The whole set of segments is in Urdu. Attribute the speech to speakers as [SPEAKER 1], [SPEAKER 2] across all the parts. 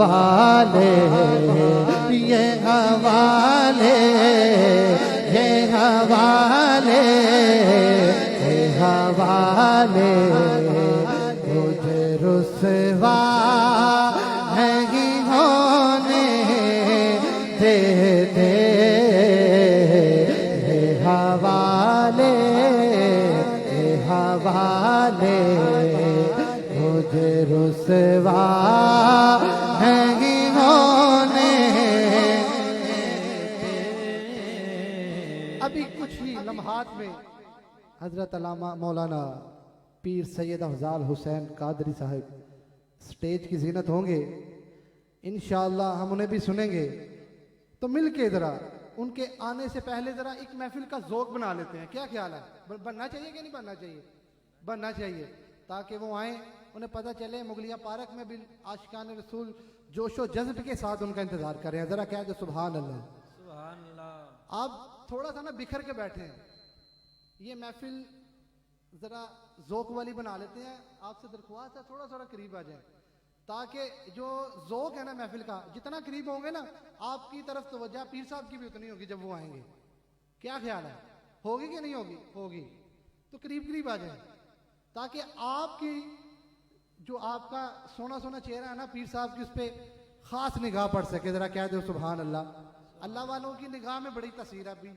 [SPEAKER 1] حوالے یہ حوالے یہ حوالے یہ حوالے مجھے رسوا نہیں ہونے دیتے یہ حوالے مجھے رسوا نہیں ہونے۔ ابھی کچھ ہی لمحات میں حضرت علامہ مولانا پیر سید افضال حسین قادری صاحب سٹیج کی زینت ہوں گے، انشاءاللہ ہم انہیں بھی سنیں گے۔ تو مل کے ذرا ان کے آنے سے پہلے ذرا ایک محفل کا ذوق بنا لیتے ہیں، کیا خیال ہے؟ بننا چاہیے کہ نہیں بننا چاہیے؟ بننا چاہیے تاکہ وہ آئیں، انہیں پتہ چلے مغلیہ پارک میں بھی عاشقان رسول جوش و جذب کے ساتھ ان کا انتظار کر رہے ہیں۔ ذرا کہہ دو سبحان اللہ
[SPEAKER 2] سبحان اللہ۔
[SPEAKER 1] آپ تھوڑا سا نا بکھر کے بیٹھے ہیں، یہ محفل ذرا ذوق والی بنا لیتے ہیں۔ آپ سے درخواست ہے تھوڑا تھوڑا قریب آ جائیں تاکہ جو ذوق ہے نا محفل کا، جتنا قریب ہوں گے نا آپ کی طرف توجہ پیر صاحب کی بھی اتنی ہوگی جب وہ آئیں گے۔ کیا خیال ہے؟ ہوگی کہ نہیں ہوگی؟ ہوگی۔ تو قریب قریب آ جائیں تاکہ آپ کی جو آپ کا سونا سونا چہرہ ہے نا پیر صاحب کی، اس پہ خاص نگاہ پڑ سکے۔ ذرا کہہ دو سبحان اللہ۔ اللہ والوں کی نگاہ میں بڑی تاثیر ہے ابھی،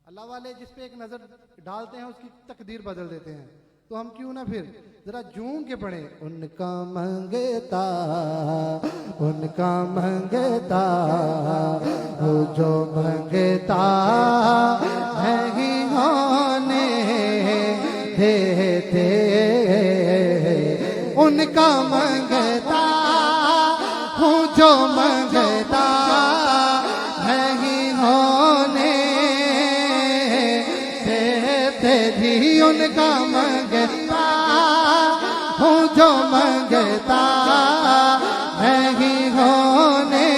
[SPEAKER 1] اللہ والے جس پہ ایک نظر ڈالتے ہیں اس کی تقدیر بدل دیتے ہیں۔ تو ہم کیوں نہ پھر ذرا جھوم کے پڑھیں۔ ان کا منگتا ان کا منگتا وہ جو منگتا نہیں ہونے دیتے، ان کا منگتا ہوں جو منگتا نہیں ہونے دیتے جی، ان کا منگتا ہوں جو منگتا نہیں ہونے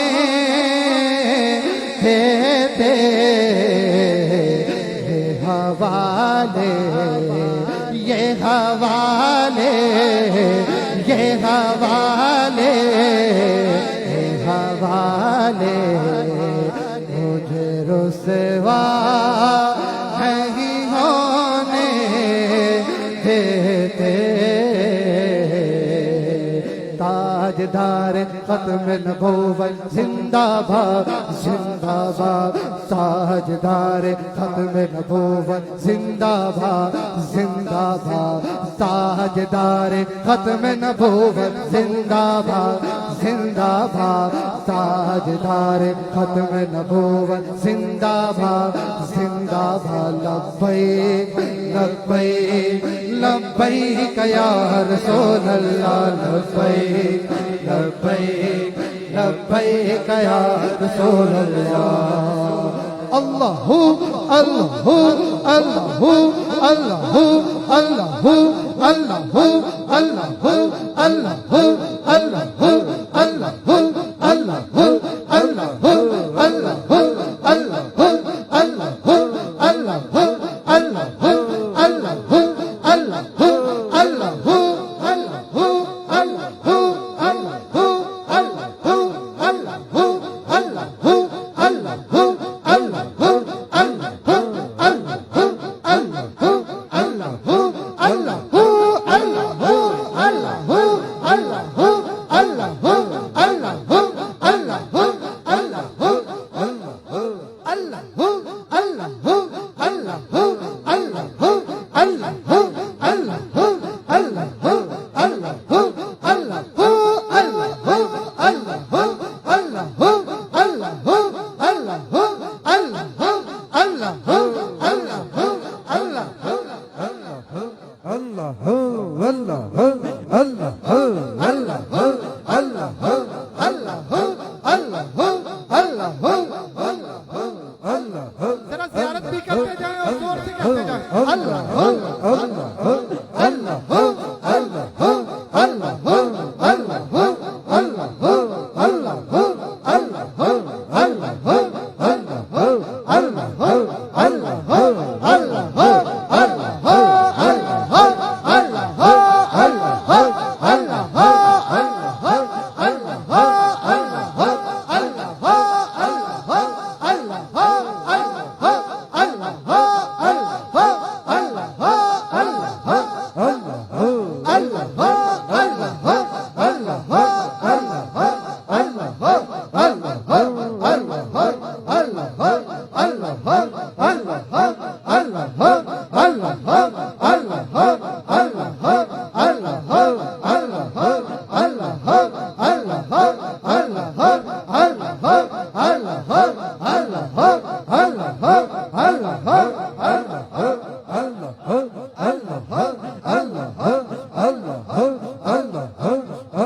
[SPEAKER 1] دیتے، یہ حوالے یہ حوالے یہ حوالے یہ حوالے مجھے رسوا نہیں ہونے دیتے۔ تاجدار ختم نبوت زندہ باد زندہ باد، تاجدار ختم نبوت زندہ باد زندہ باد، تاجدار ختم نبوت زندہ باد زندہ باد، تاجدار ختم نبوت زندہ باد زندہ باد۔ لبیک لبیک لبیک یا رسول اللہ، لبیک لبیک لبیک یا رسول اللہ۔ اللہ اللہ اللہ اللہ اللہ اللہ اللہ اللہ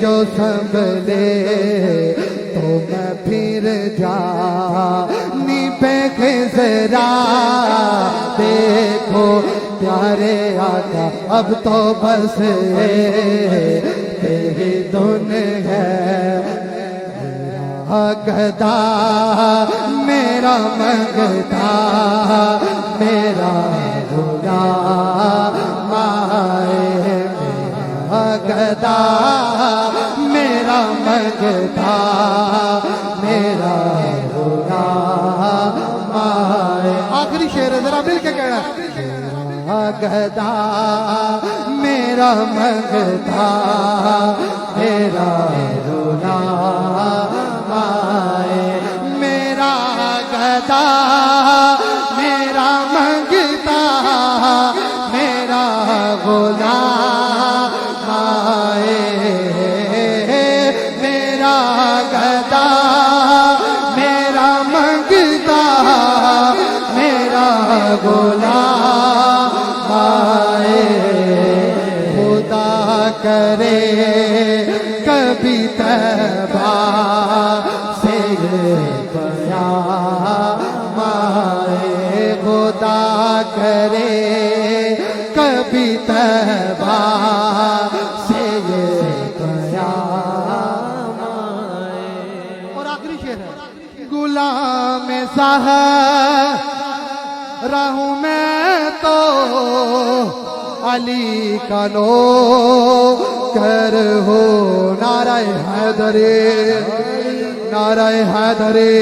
[SPEAKER 2] جو سنبھلے تو میں پھر جانی پہ خزرا دیکھو پیارے آقا اب تو بس تیری دھن ہے میرا گدا میرا منگتا میرا غلام آئے میرا گدا میرا منگتا میرا غلام آئے.
[SPEAKER 1] آخری شعر ہے ذرا مل کے کہنا.
[SPEAKER 2] میرا گدا میرا منگتا میرا غلام آئے میرا گدا میرا منگتا میرا غلام آئے میرا گدا میرا منگتا میرا غلام آئے. خدا کرے کبھی طیبہ سے پیام آئے خدا کرے کبھی طیبہ سے پیام آئے.
[SPEAKER 1] اور آخری شعر ہے.
[SPEAKER 2] غلام زہرا ہوں میں تو علی کا نوکر ہو نعرہ حیدری نعرہ حیدری.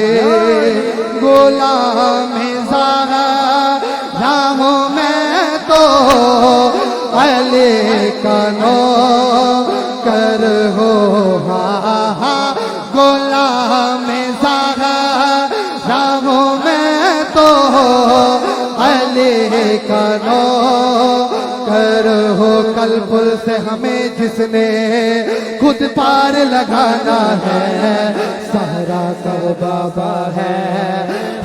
[SPEAKER 2] غلام زہرا ہوں میں تو علی کا نوکر ہو غلام زہرا ہوں میں تو علی کا نوکر ہو. کل پل سے ہمیں جس نے خود پار لگانا ہے سہرا کا بابا ہے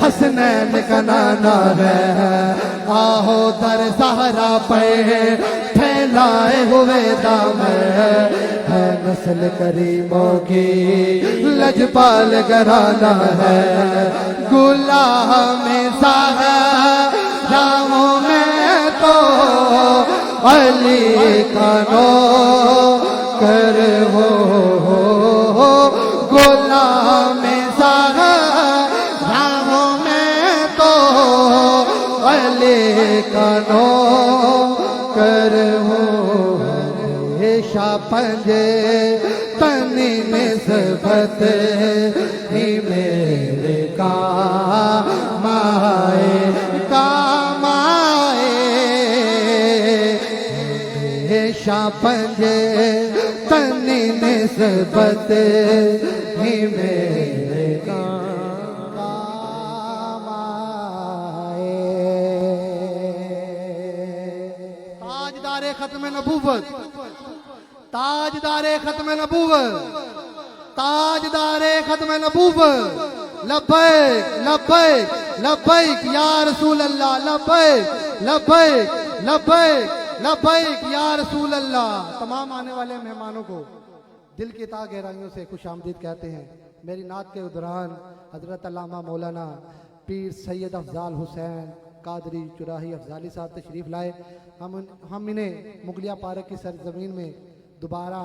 [SPEAKER 2] حسنین کا نانا ہے. آہو در سہرا پہ پھیلائے ہوئے دامن ہے نسل کریموں کی لجپال گھرانہ ہے. غلام زہرا ہوں میں تو علی کا نوکر ہو غلام زہرا ہوں میں تو علی کا نوکر ہو. ہمیشہ پنجے تنی نسبت ہی میرے کام آئے کام آئے. ہمیشہ پنجے تنی نسبت ہی میرے کام آئے.
[SPEAKER 1] تاجدار ختم نبوت تاجدار ختم نبوت تاجدار ختم نبوت لبیک لبیک لبیک یا رسول اللہ لبیک لبیک لبیک لبیک یا رسول اللہ. تمام آنے والے مہمانوں کو دل کی تہ گہرائیوں سے خوش آمدید کہتے ہیں. میری نعت کے دوران حضرت علامہ مولانا پیر سید افضال حسین قادری چراہی افضالی صاحب تشریف لائے. ہم انہیں مغلیہ پارک کی سرزمین میں دوبارہ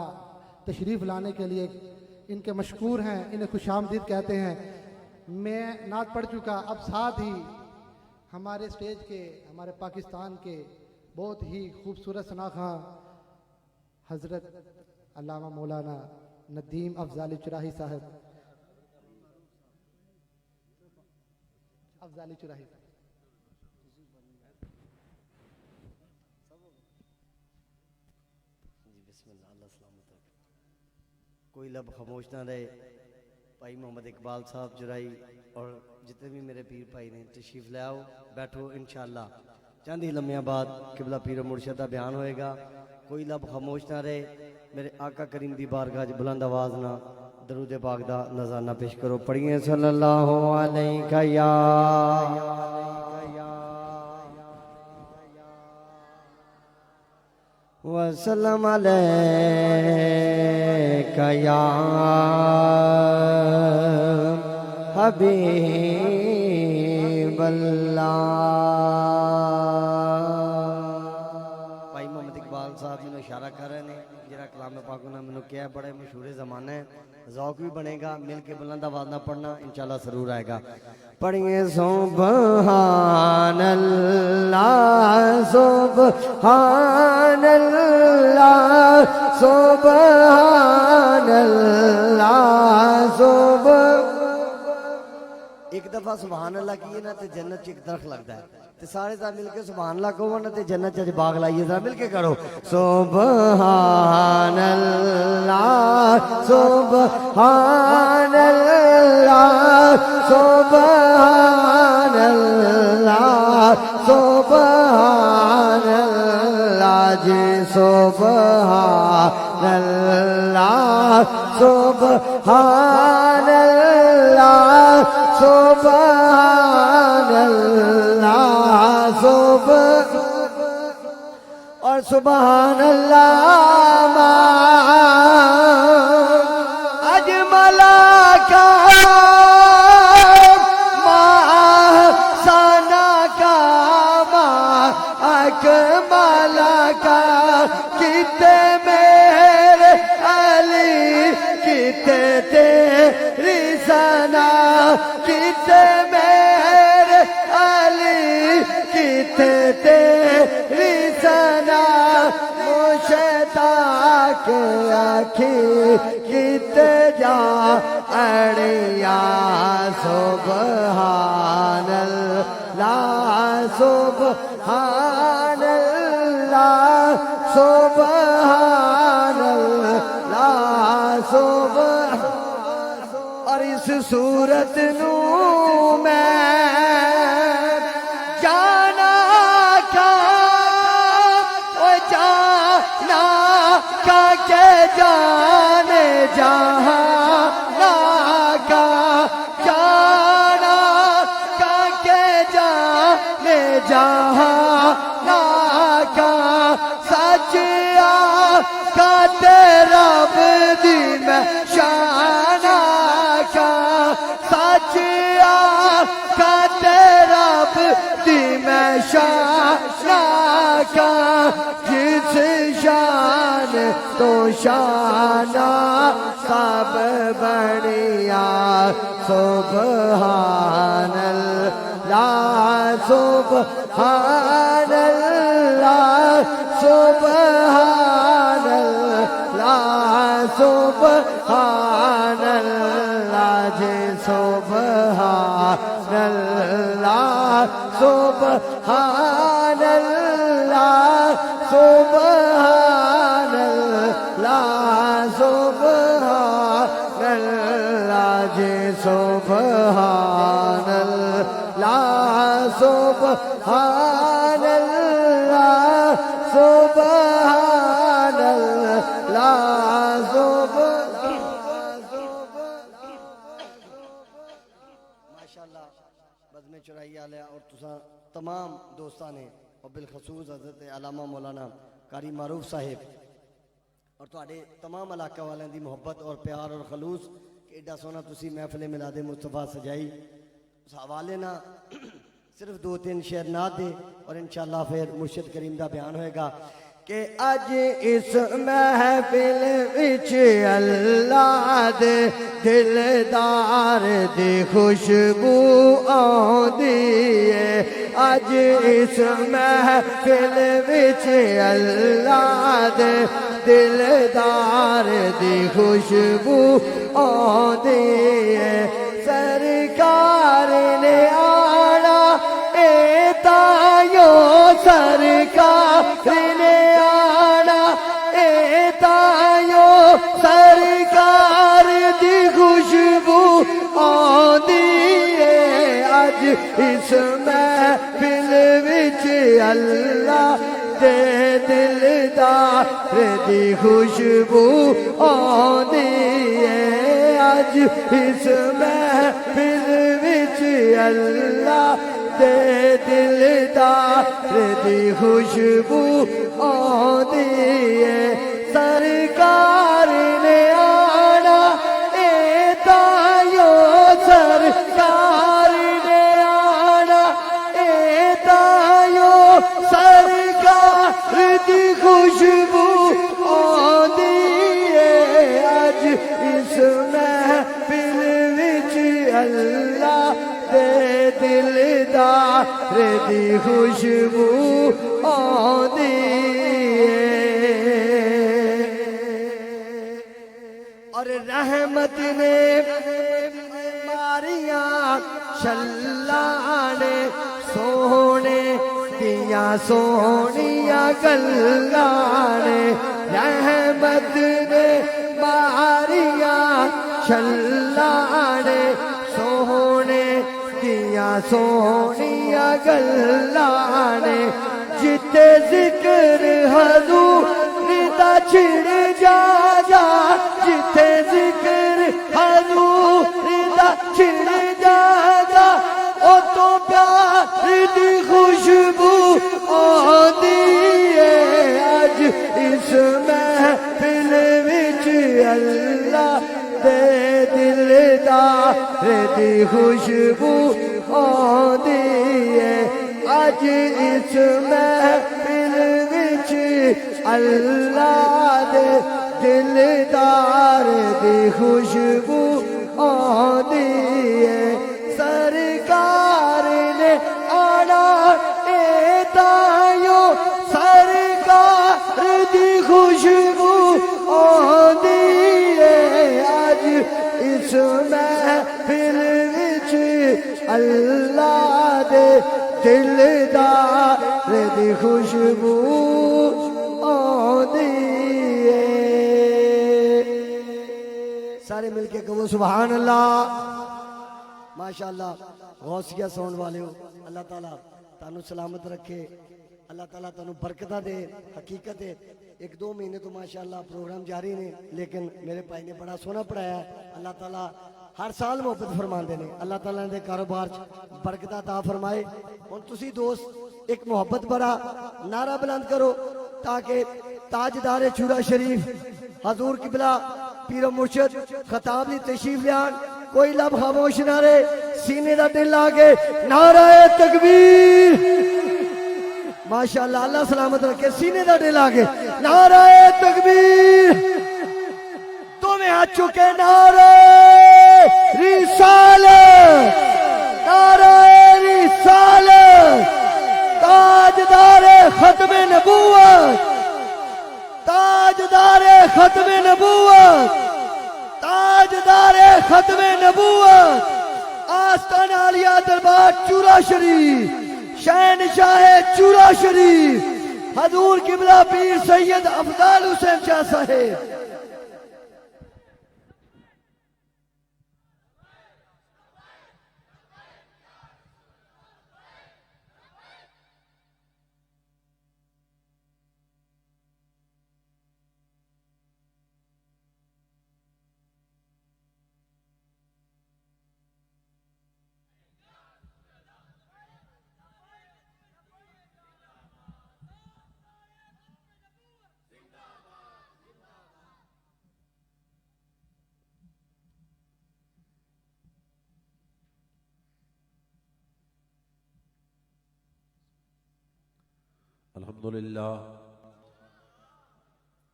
[SPEAKER 1] تشریف لانے کے لیے ان کے مشکور ہیں انہیں خوش آمدید کہتے ہیں. میں نعت پڑھ چکا. اب ساتھ ہی ہمارے اسٹیج کے ہمارے پاکستان کے بہت ہی خوبصورت ثناخواں حضرت علامہ مولانا ندیم افضالی چراہی صاحب افضالی چراہی
[SPEAKER 3] بسم اللہ اللہ سلامت رکھے. کوئی لب خاموش نہ رہے. بھائی محمد اقبال صاحب جرائی اور جتنے بھی میرے پیر بھائی نے تشریف لے آؤ بیٹھو. انشاءاللہ چند ہی لمحہ بعد قبلہ پیر و مرشد کا بیان ہوئے گا. کوئی لب خاموش نہ رہے. میرے آقا کریم دی بارگاہ بلند آواز نہ درود پاک دا نذرانہ پیش کرو. پڑھیے صلی اللہ علیہ یا وسلم علیہ یا حبیب اللہ. بھائی محمد اقبال صاحب مینوں اشارہ کر رہے ہیں جڑا کلام پاک انہاں مینوں کیا ہے بڑے مشہور زمانہ ہے. ذوق بھی بنے گا, مل کے بلند آواز نہ پڑھنا انشاءاللہ ضرور آئے گا. پڑھیے سبحان اللہ سبحان اللہ سبحان اللہ ایک دفعہ سبحان اللہ کیے نا تے جنت چ ایک درخت لگتا ہے تے سارے ذرا مل کے سبحان اللہ کہو نا تے جنت چ باغ لائیے ذرا مل کے کرو سبحان اللہ سبحان اللہ سبحان اللہ سبحان اللہ جی سبحان اللہ سبحان اللہ سبحان اللہ اور سبحان اللہ اجمل کا سنا کا اکمل کا کتے میرے علی کتے تیری ثنا کتے میرے علی کتے تیری ثنا مشتا کے آنکھی کتے جا اڑیا سبحان اللہ سبحان اللہ سبحان اللہ سبحان. اور اس صورت نو میں جانا کا جانا کا کے جانے جہاں کا جانا کا کے جانے جہاں کا سچ کا تیرا بدی میں شانہ کا سچ کا تیرا بدی میں شانہ کا جس شان تو شانہ سب بڑھیا سبحان اللہ سبحان اللہ سبحان اللہ سبحان اللہ جی سبحان اللہ سبحان اللہ سبحان اللہ سبحان اللہ جی سبحان اللہ سبحان اللہ سبحان اللہ ماشاءاللہ بزم چرائی آلیا اور تساں تمام دوستان نے اور بالخصوص حضرت علامہ مولانا قاری معروف صاحب اور تواڈے تمام علاقہ والوں دی محبت اور پیار اور خلوص کہ ایڈا سونا تسی محفل میلاد مصطفیٰ سجائی اس حوالے نہ صرف 2-3 شعر نعت دے اور انشاءاللہ پھر مرشد کریم دا بیان ہوئے گا کہ اج اس محفل وچ اللہ دے دلدار دی خوشبو آندی ہے اج اس محفل وچ اللہ دے دلدار دی خوشبو آندی ہے سرکار نے آنا اے تایو سرکار نے آنا اے تایو سرکار دی خوشبو آندی ہے اج اس محفل وچ اللہ دے دلدار دی خوشبو آندی ہے اج اس محفل وچ اللہ دے دلدار دی خوشبو آندی ہے سرکار نے دی خوشبو آندی ہے اج اس محفل وچ اللہ دے دلدار دی خوشبو آندی اور رحمت نے ماریاں شلانے سونے دیا سونیاں گلانے رحمت نے ماریاں شلانے سونے دیا سونیاں گلانے جتے ذکر حضور دا چھڑ جا جا جتے ذکر حضور دا چھڑ جا جا او تو پیار دی خوشبو آندی ہے اج اس محفل وچ اللہ دے دلدار دی خوشبو آندی ہے اج اس محفل وچ اللہ دے دلدار دی خوشبو آندی ہے سرکار نے آنا اے تائیو سرکار دی خوشبو آندی ہے اج اس محفل وچ اللہ دے دلدار دی خوشبو آندی ہے سارے مل کے کہو سبحان اللہ ماشاءاللہ غوثیہ سون والے ہو اللہ تعالیٰ تانوں سلامت رکھے اللہ تعالیٰ تانوں برکتہ دے حقیقت ہے 1-2 مہینے تو ماشاءاللہ پروگرام جاری نے لیکن میرے بھائی نے بڑا سونا پڑھایا ہے اللہ تعالیٰ ہر سال محبت فرمان دے نے اللہ تعالیٰ نے کاروبار برکتہ عطا فرمائے ہن تسی دوست ایک محبت بڑا نعرہ بلند کرو تاکہ تاجدار چورا شریف حضور قبلہ پیر و مرشد خطاب دی تشریف لیان کوئی لب خاموش نہ رہے سینے دا دل آگے نعرہ تکبیر ماشاءاللہ اللہ سلامت رکھے سینے دا دل آگے نعرہ تکبیر تو میں آ چکے نعرہ رسالت نعرہ رسالت تاجدار ختم نبوت تاجدار ختم نبوت تاجدار ختم نبوت آستان عالیہ دربار چورا شریف شہنشاہ چورا شریف حضور قبلہ پیر سید افضال حسین شاہ صاحب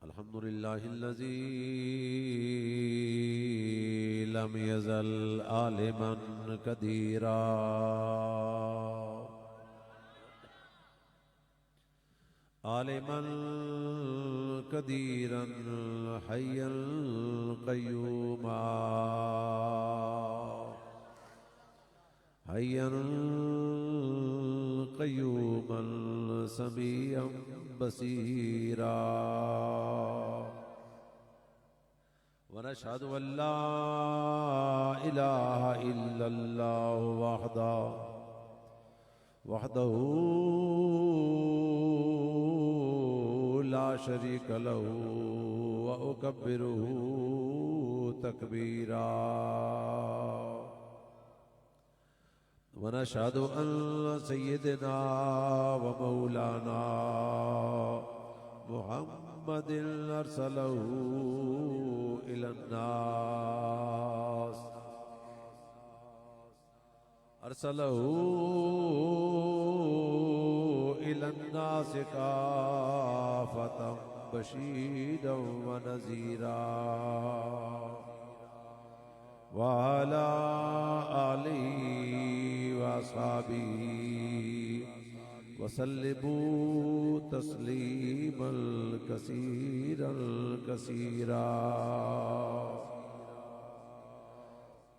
[SPEAKER 4] الحمد لله الذي لم يزل عالما قديرا عالما قديرا حيا قيوما حيا قيوما سميعا بصيرا ونشهد أن لا إله إلا الله وحده لا شريك له وأكبره تكبيرا ونشهد أن سيدنا ومولانا محمد أرسله إلى الناس أرسله إلى الناس للناس كافة بشيرا ونذيرا وعلى آله وأصحابه وسلموا تسليما كثيرا كثيرا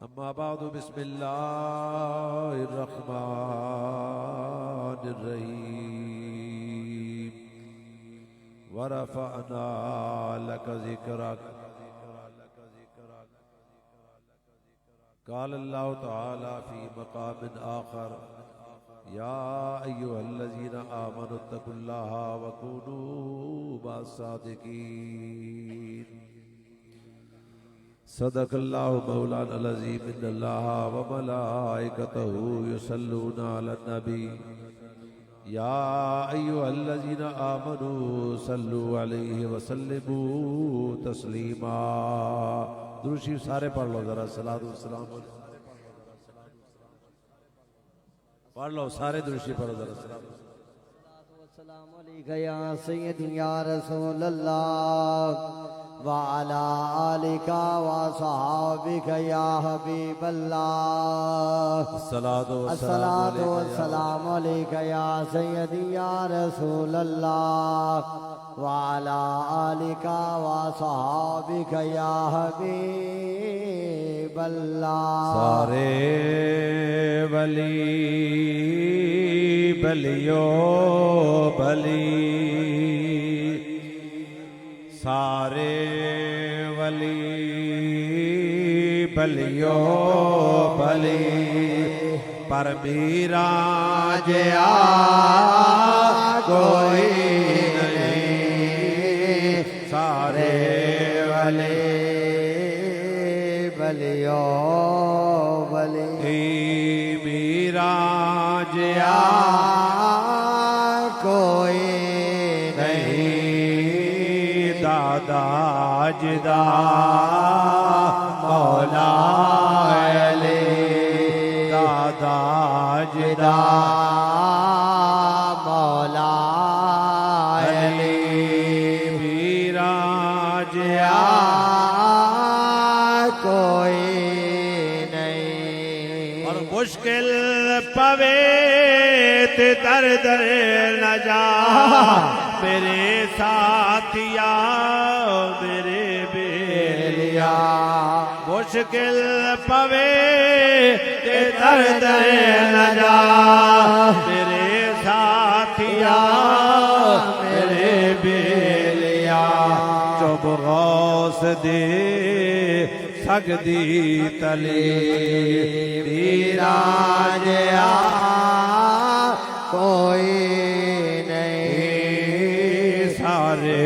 [SPEAKER 4] أما بعد بسم الله الرحمن الرحيم ورفعنا لك ذكرك قال الله تعالى في مقام آخر يا أيها الذين آمنوا اتقوا الله وكونوا مع الصادقين صدق الله مولانا العظيم إن الله وملائكته يصلون على النبي يا أيها الذين آمنوا صلوا عليه وسلموا تسليما درود شریف سارے پڑھ لو ذرا صلاۃ والسلام پڑھ لو سارے درود شریف پڑھو ذرا
[SPEAKER 3] السلام علیکہ یا سیدی یا رسول اللہ وعلا آلکہ وصحابکہ یا حبیب اللہ الصلاة والسلام علیکہ یا سیدی یا رسول اللہ وعلا آلکہ وصحابکہ یا حبیب اللہ
[SPEAKER 4] سارے ولی بلیو بلی سارے ولی بلیو بلی پر میرا جیا کوئی نہیں سارے ولی
[SPEAKER 3] بلیو بلی
[SPEAKER 4] میرا جیا
[SPEAKER 3] کوئی
[SPEAKER 4] نہیں دادا جدا مولا علی دادا جدا
[SPEAKER 3] مولا
[SPEAKER 4] علی میرا جیا
[SPEAKER 3] کوئی نہیں
[SPEAKER 4] اور مشکل پوے تے در در نہ جا میرے ساتھیا میرے بیلیا مشکل پوے تے در در نہ جا میرے ساتھیا میرے بیلیا چوب غوث دے سگدی تلی
[SPEAKER 3] میرا جیا کوئی نہیں
[SPEAKER 4] سارے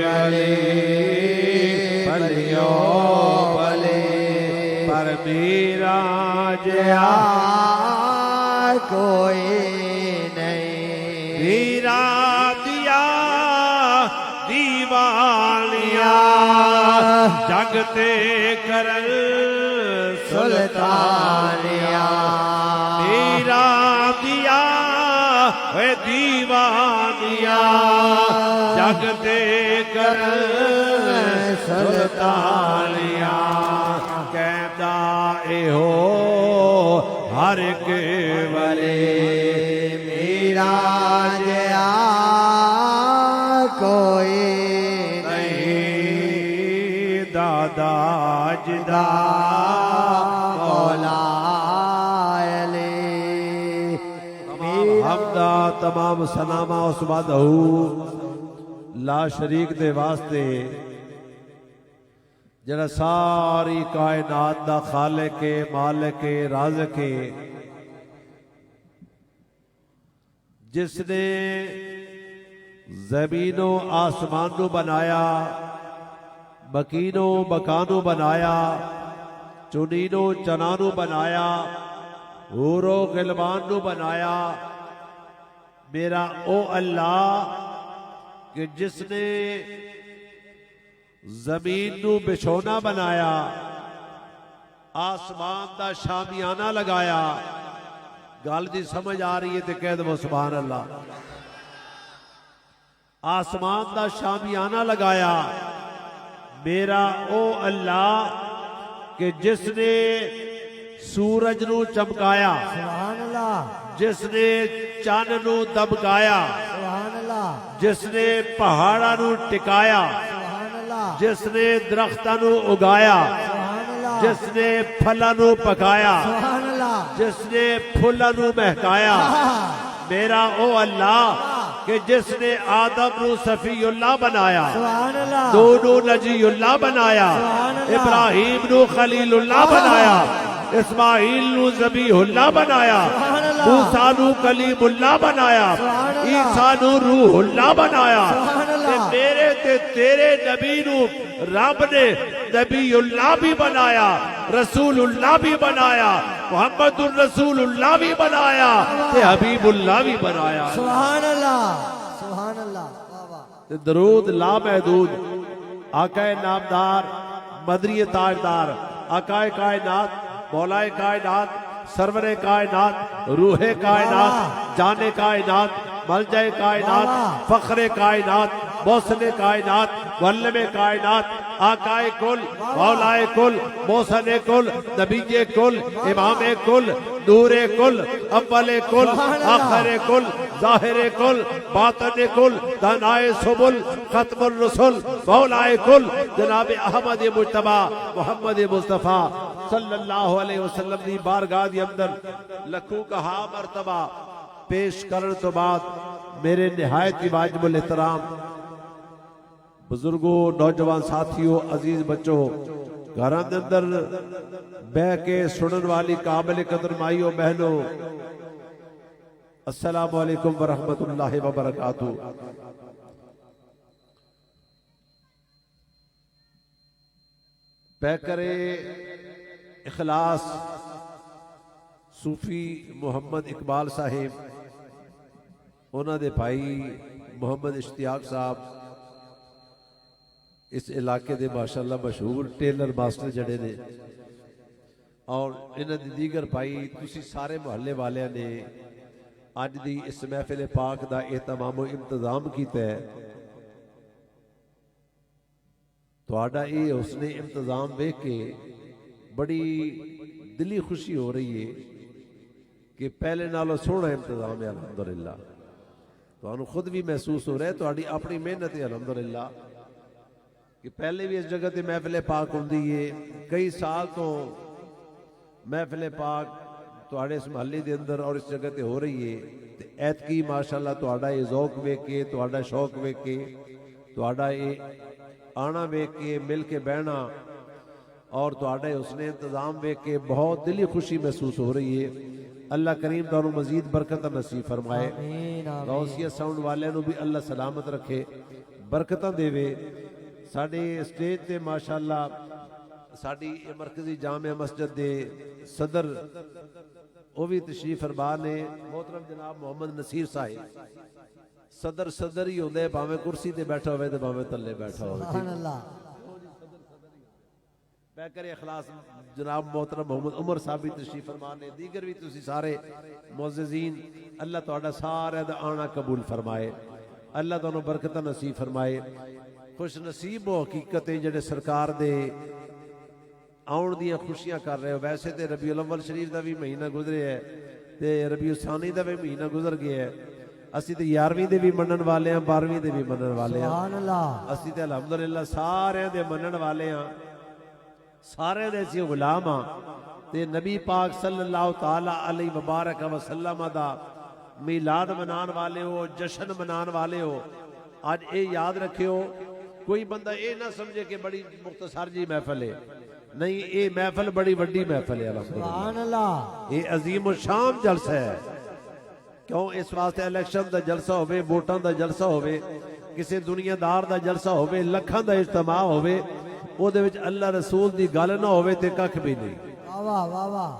[SPEAKER 4] ولی بلیو بلی پر میرا جیا
[SPEAKER 3] کوئی نہیں
[SPEAKER 4] میرا دیا دیوانیاں جگتے کرن
[SPEAKER 3] سلطانیاں
[SPEAKER 4] میرا دیا اے دیوانیاں جگتے کرن سلطانیاں کہتا اے ہو ہر ایک ولی
[SPEAKER 3] میرا جیا کوئی
[SPEAKER 4] نہیں دادا جدا
[SPEAKER 3] مولا علی
[SPEAKER 4] تمام حمدہ تمام سلامہ اس بعدہ لا شریک دے واسطے جڑا ساری کائنات دا خالق مالک رازق جس نے زمین و آسمان نو بنایا بکینو بکانو بنایا چنینو چنانو بنایا حورو غلمان نو بنایا میرا او اللہ کہ جس نے زمین نو بچھونا بنایا آسمان دا شامیانہ لگایا گل دی سمجھ آ رہی ہے تے کہہ دو سبحان اللہ آسمان دا شامیانہ لگایا میرا او اللہ کہ جس نے سورج نو چمکایا
[SPEAKER 2] سبحان اللہ
[SPEAKER 4] جس نے چاند نو دبکایا
[SPEAKER 2] سبحان اللہ
[SPEAKER 4] جس نے پہاڑاں نو ٹکایا
[SPEAKER 2] سبحان اللہ
[SPEAKER 4] جس نے درختاں نو اگایا
[SPEAKER 2] سبحان اللہ
[SPEAKER 4] جس نے پھلاں نو پکایا
[SPEAKER 2] سبحان اللہ
[SPEAKER 4] جس نے پھلاں نو مہکایا میرا او اللہ کہ جس نے آدم نو صفی اللہ بنایا
[SPEAKER 2] سبحان اللہ
[SPEAKER 4] نوح نو نجی اللہ بنایا
[SPEAKER 2] سبحان اللہ
[SPEAKER 4] ابراہیم نو خلیل اللہ بنایا اسماعیل نو ذبیح اللہ بنایا
[SPEAKER 2] سبحان اللہ
[SPEAKER 4] موسیٰ نو کلیم اللہ بنایا
[SPEAKER 2] سبحان اللہ
[SPEAKER 4] عیسیٰ نو روح اللہ بنایا
[SPEAKER 2] سبحان اللہ
[SPEAKER 4] تے میرے تے تیرے نبی نو رب نے نبی اللہ بھی بنایا رسول اللہ بھی بنایا محمد الرسول اللہ بھی بنایا تے حبیب اللہ بھی بنایا
[SPEAKER 2] سبحان اللہ سبحان اللہ واہ واہ
[SPEAKER 4] تے درود لامحدود آقا نامدار مدری تاجدار آقا کائنات مولا کائنات سرور کائنات روح کائنات جان کائنات ملجا کائنات فخر کائنات محسن کائنات معلم کائنات آقا کل مولا کل محسن کل نبی کل امام کل نور کل اول کل آخر کل ظاہر کل باطن کل دانائے سبل ختم الرسل مولا کل جناب احمد مجتبی محمد مصطفیٰ صلی اللہ علیہ وسلم دی بارگاہ دی اندر لکھوں کہا مرتبہ پیش کرن تو بعد میرے نہایت ہی واجب الاحترام بزرگوں نوجوان ساتھیوں عزیز بچوں گھران دے اندر بہ کے سنن والی قابل قدر مائیوں بہنوں السلام علیکم ورحمت اللہ وبرکاتہ پیکر اخلاص صوفی محمد اقبال صاحب انہوں دے بھائی محمد اشتیاق صاحب اس علاقے دے ماشاءاللہ مشہور ٹیلر ماسٹر جڑے نے اور انہوں دے دیگر بھائی تسی سارے محلے والے نے آج دی اس محفل پاک دا اہتمام و انتظام کیتا ہے تو آڈا اے اس نے انتظام وے کے بڑی دلی خوشی ہو رہی ہے کہ پہلے نالوں سونا انتظام ہے الحمدللہ تو انہوں خود بھی محسوس ہو رہے تو آڈی اپنی محنت ہے الحمدللہ کہ پہلے بھی اس جگہ تے محفل پاک ہوں دیئے کئی سال تو محفل پاک تو آڑے اس محلی دے اندر اور اس جگہ تے ہو رہی ہے ایت کی ماشاءاللہ تو آڑا یہ ذوق وے کے تو آڑا شوق وے کے تو آڑا یہ آنا وے کے مل کے بہنا اور تو آڑے اس نے انتظام وے کے بہت دلی خوشی محسوس ہو رہی ہے اللہ کریم دونوں مزید برکتہ نصیب فرمائے غوثیہ ساؤنڈ والے نو بھی اللہ سلامت رکھے برکتہ دے وے ساڑھے اسٹیج تے ماشاءاللہ ساڑھی مرکزی جامع مسجد دے صدر وہ بھی تشریف فرما نے محترم جناب محمد نصیر صاحب صدر ہی ہوندے باویں کرسی تے بیٹھا ہوئے تے باویں تلے بیٹھا ہوئے
[SPEAKER 2] سبحان اللہ
[SPEAKER 4] بیکر اخلاص جناب محترم محمد عمر صاحب بھی تشریف فرما نے دیگر بھی تسی سارے معززین اللہ تعالیٰ سارے دا آنا قبول فرمائے اللہ تعالیٰ برکتہ نصیب فرمائے خوش نصیب و حقیقتیں جڑے سرکار دے آن دیاں خوشیاں کر رہے ہو ویسے تے ربیع الاول شریف دا بھی مہینہ گزرے ہے تے ربیع الثانی دا بھی مہینہ گزر گیا ہے اسی تے 11ویں دے بھی منن والے ہیں 12ویں دے بھی منن والے ہیں
[SPEAKER 2] سبحان اللہ
[SPEAKER 4] اسی تے الحمدللہ سارے دے منن والے ہیں سارے دے سی غلام ہاں تے نبی پاک صلی اللہ تعالی علیہ وبارک وسلم دا میلاد منان والے ہو جشن منان والے ہو آج اے یاد رکھے ہو کوئی بندہ اے نہ سمجھے کہ بڑی مختصر جی محفل ہے نہیں اے محفل بڑی وڈی محفل ہے
[SPEAKER 2] سبحان اللہ
[SPEAKER 4] اے عظیم الشان جلسہ ہے کیوں اس واسطے الیکشن دا جلسہ ہوئے ووٹاں دا جلسہ ہوئے کسی دنیا دار دا جلسہ ہوئے لکھاں دا اجتماع ہوئے او دے وچ اللہ رسول دی گل نہ ہوئے تے ککھ بھی نہیں
[SPEAKER 2] واہ واہ واہ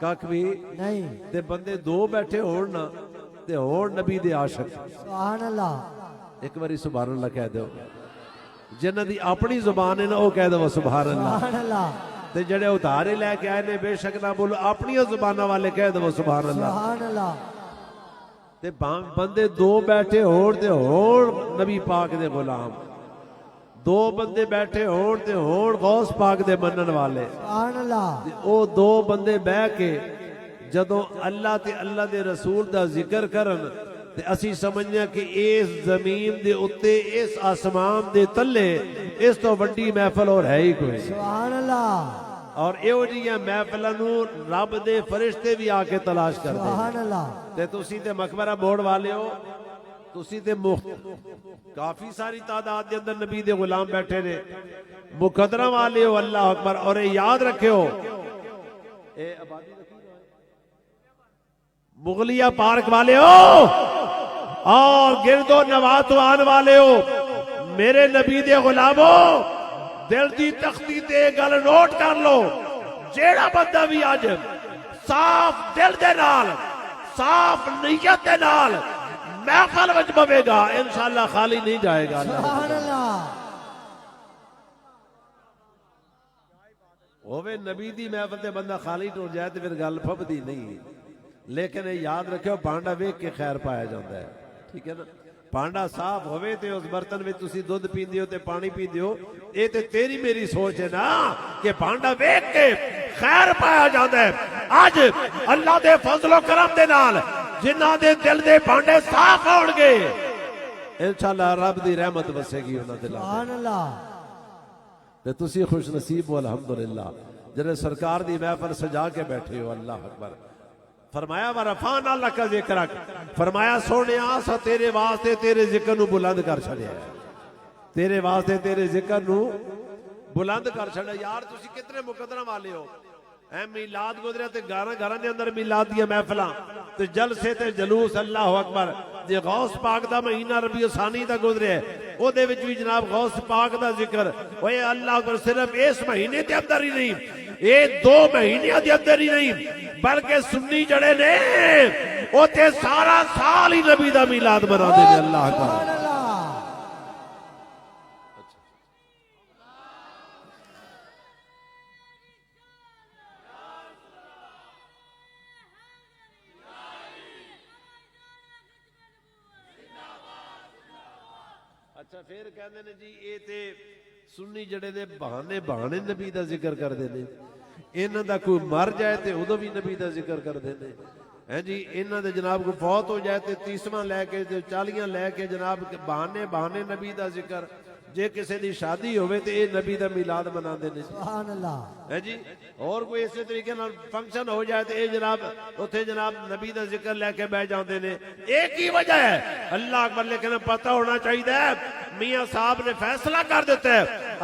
[SPEAKER 4] ککھ بھی
[SPEAKER 2] نہیں
[SPEAKER 4] تے بندے دو بیٹھے ہون نہ تے ہون نبی دے عاشق
[SPEAKER 2] سبحان اللہ
[SPEAKER 4] ایک باری سبحان اللہ کہہ دو جنہ دی اپنی زبان ہے نا وہ کہہ دو سبحان اللہ
[SPEAKER 2] سبحان اللہ
[SPEAKER 4] تے جڑے ادھارے لے کے آئے نے بے شک نہ بولو اپنی زبانہ والے کہہ دو سبحان اللہ
[SPEAKER 2] سبحان اللہ
[SPEAKER 4] تے بندے دو بیٹھے ہون تے ہون نبی پاک دے غلام، دو بندے بیٹھے ہون تے ہون غوث پاک دے منن والے،
[SPEAKER 2] سبحان اللہ،
[SPEAKER 4] او دو بندے بہ کے جدوں اللہ تے اللہ دے رسول دا ذکر کرن تے اسی سمجھنے کہ اس زمین دے اتے اس آسمان دے تلے اس تو وڈی محفل اور ہے ہی کوئی،
[SPEAKER 2] سبحان اللہ،
[SPEAKER 4] اور ایو جیاں محفلاں نو رب دے فرشتے بھی آ کے تلاش کرتے
[SPEAKER 2] سبحان اللہ،
[SPEAKER 4] تے تسی تے مقبرہ بورڈ والے ہو، تسی تے کافی ساری تعداد دے اندر نبی دے غلام بیٹھے نے، مقدرہ والے ہو، اللہ اکبر، اور اے یاد رکھے ہو اے آبادی مغلیہ پارک والے ہو اور گرد و نواز آن والے ہو، میرے نبی دے غلاموں دل دی تختی تے گل نوٹ کر لو، جیڑا بندہ بھی آج صاف دل دے نال صاف نیت دے نال محفل وچ بوے گا انشاءاللہ خالی نہیں جائے گا،
[SPEAKER 2] سبحان اللہ،
[SPEAKER 4] ہووے نبی دی محفل تے بندہ خالی ٹر جائے تے پھر گل پھبدی نہیں، لیکن یاد رکھو بانڈا ویکھ کے خیر پایا جاتا ہے، ٹھیک ہے نا، بانڈا صاف ہوئے تے اس برتن میں تسی دودھ پیندے ہو تے پانی پیندے ہو، اے تے تیری میری سوچ ہے نا کہ بانڈا ویکھ کے خیر پایا جاتا ہے۔ آج اللہ دے فضل و کرم دے نال جنہاں دے دل دے بانڈے صاف ہون گے انشاءاللہ رب دی رحمت وسے گی انہاں دے
[SPEAKER 2] سبحان اللہ،
[SPEAKER 4] تے تسی خوش نصیب ہو الحمدللہ جنہیں سرکار دی محفل سجا کے بیٹھے ہو، اللہ اکبر۔ فرمایا وَرَفَعْنَا لَكَ ذِكْرَكَ، فرمایا سونے آسا تیرے واسطے تیرے ذکر نو بلند کر چھڑیا ہے، تیرے واسطے تیرے ذکر نو بلند کر چھڑیا۔ یار تسی کتنے مقدرہ والے ہو، اے میلاد گزریا تے گھراں دے اندر میلاد دیا محفلاں تے جلسے تے جلوس، اللہ اکبر، جے غوث پاک دا مہینہ ربیع ثانی دا گزریا ہے او دے وچ بھی جناب غوث پاک دا ذکر، اوے اللہ اکبر، صرف اس مہینے دے اندر ہی نہیں، اے 2 مہینے دے اندر ہی نہیں بلکہ سنی جڑے نے او تے سارا سال ہی نبی دا میلاد منا دے نے، اللہ اکبر۔
[SPEAKER 2] سبحان اللہ،
[SPEAKER 4] اچھا پھر کہندے نے جی اے تے سنی جڑے نے بہانے نبی دا ذکر کر دے نے، انہاں دا کوئی مر جائے تے ادو بھی نبی دا ذکر کر دے نے، ہے جی انہاں دے جناب کو فوت ہو جائے تے 30واں لے کے 40واں لے کے جناب بہانے نبی دا ذکر، جے کسے دی شادی ہوئے تے اے نبی دا میلاد منا دے نے،
[SPEAKER 2] سبحان اللہ،
[SPEAKER 4] ہے جی، اور کوئی اسی طریقے نال فنکشن ہو جائے تے اے جناب اوتھے جناب نبی دا ذکر لے کے بیٹھ جاندے نے، ایک ہی وجہ ہے اللہ اکبر، لیکن پتہ ہونا چاہیے میاں صاحب نے فیصلہ کر دیتا ہے،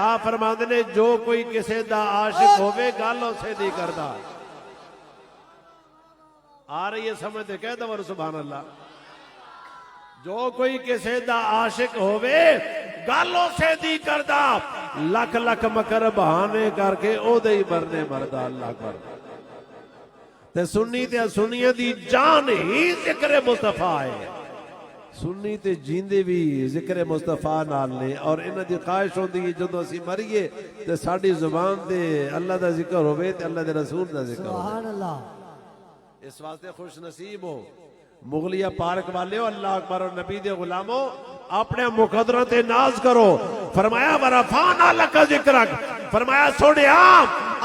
[SPEAKER 4] آپ فرماندے نے جو کوئی کسے دا عاشق ہوئے گل اسے دی کردا، آ رہی ہے سمجھ تے کہہ دو سبحان اللہ، جو کوئی کسے دا عاشق ہوئے گل اسے دی کردا، لکھ لکھ مکر بہانے کر کے او دے ہی مرنے مردا، اللہ کر تے سنی تے سنیے دی جان ہی ذکر مصطفیٰ ہے، سنی تے جیندے بھی ذکر مصطفیٰ نال نے، اور انہاں دی خواہش ہوندی ہے جدوں اسی مریے تے ساڈی زبان تے اللہ دا ذکر ہوئے تے اللہ دے رسول دا ذکر ہوئے،
[SPEAKER 2] سبحان اللہ،
[SPEAKER 4] اس واسطے خوش نصیب ہو مغلیہ پارک والے ہو، اللہ اکبر، اور نبی دے غلاموں اپنے مقدرہ تے ناز کرو، فرمایا وَرَفَعْنَا لَكَ ذِكْرَكَ، فرمایا سوڑیا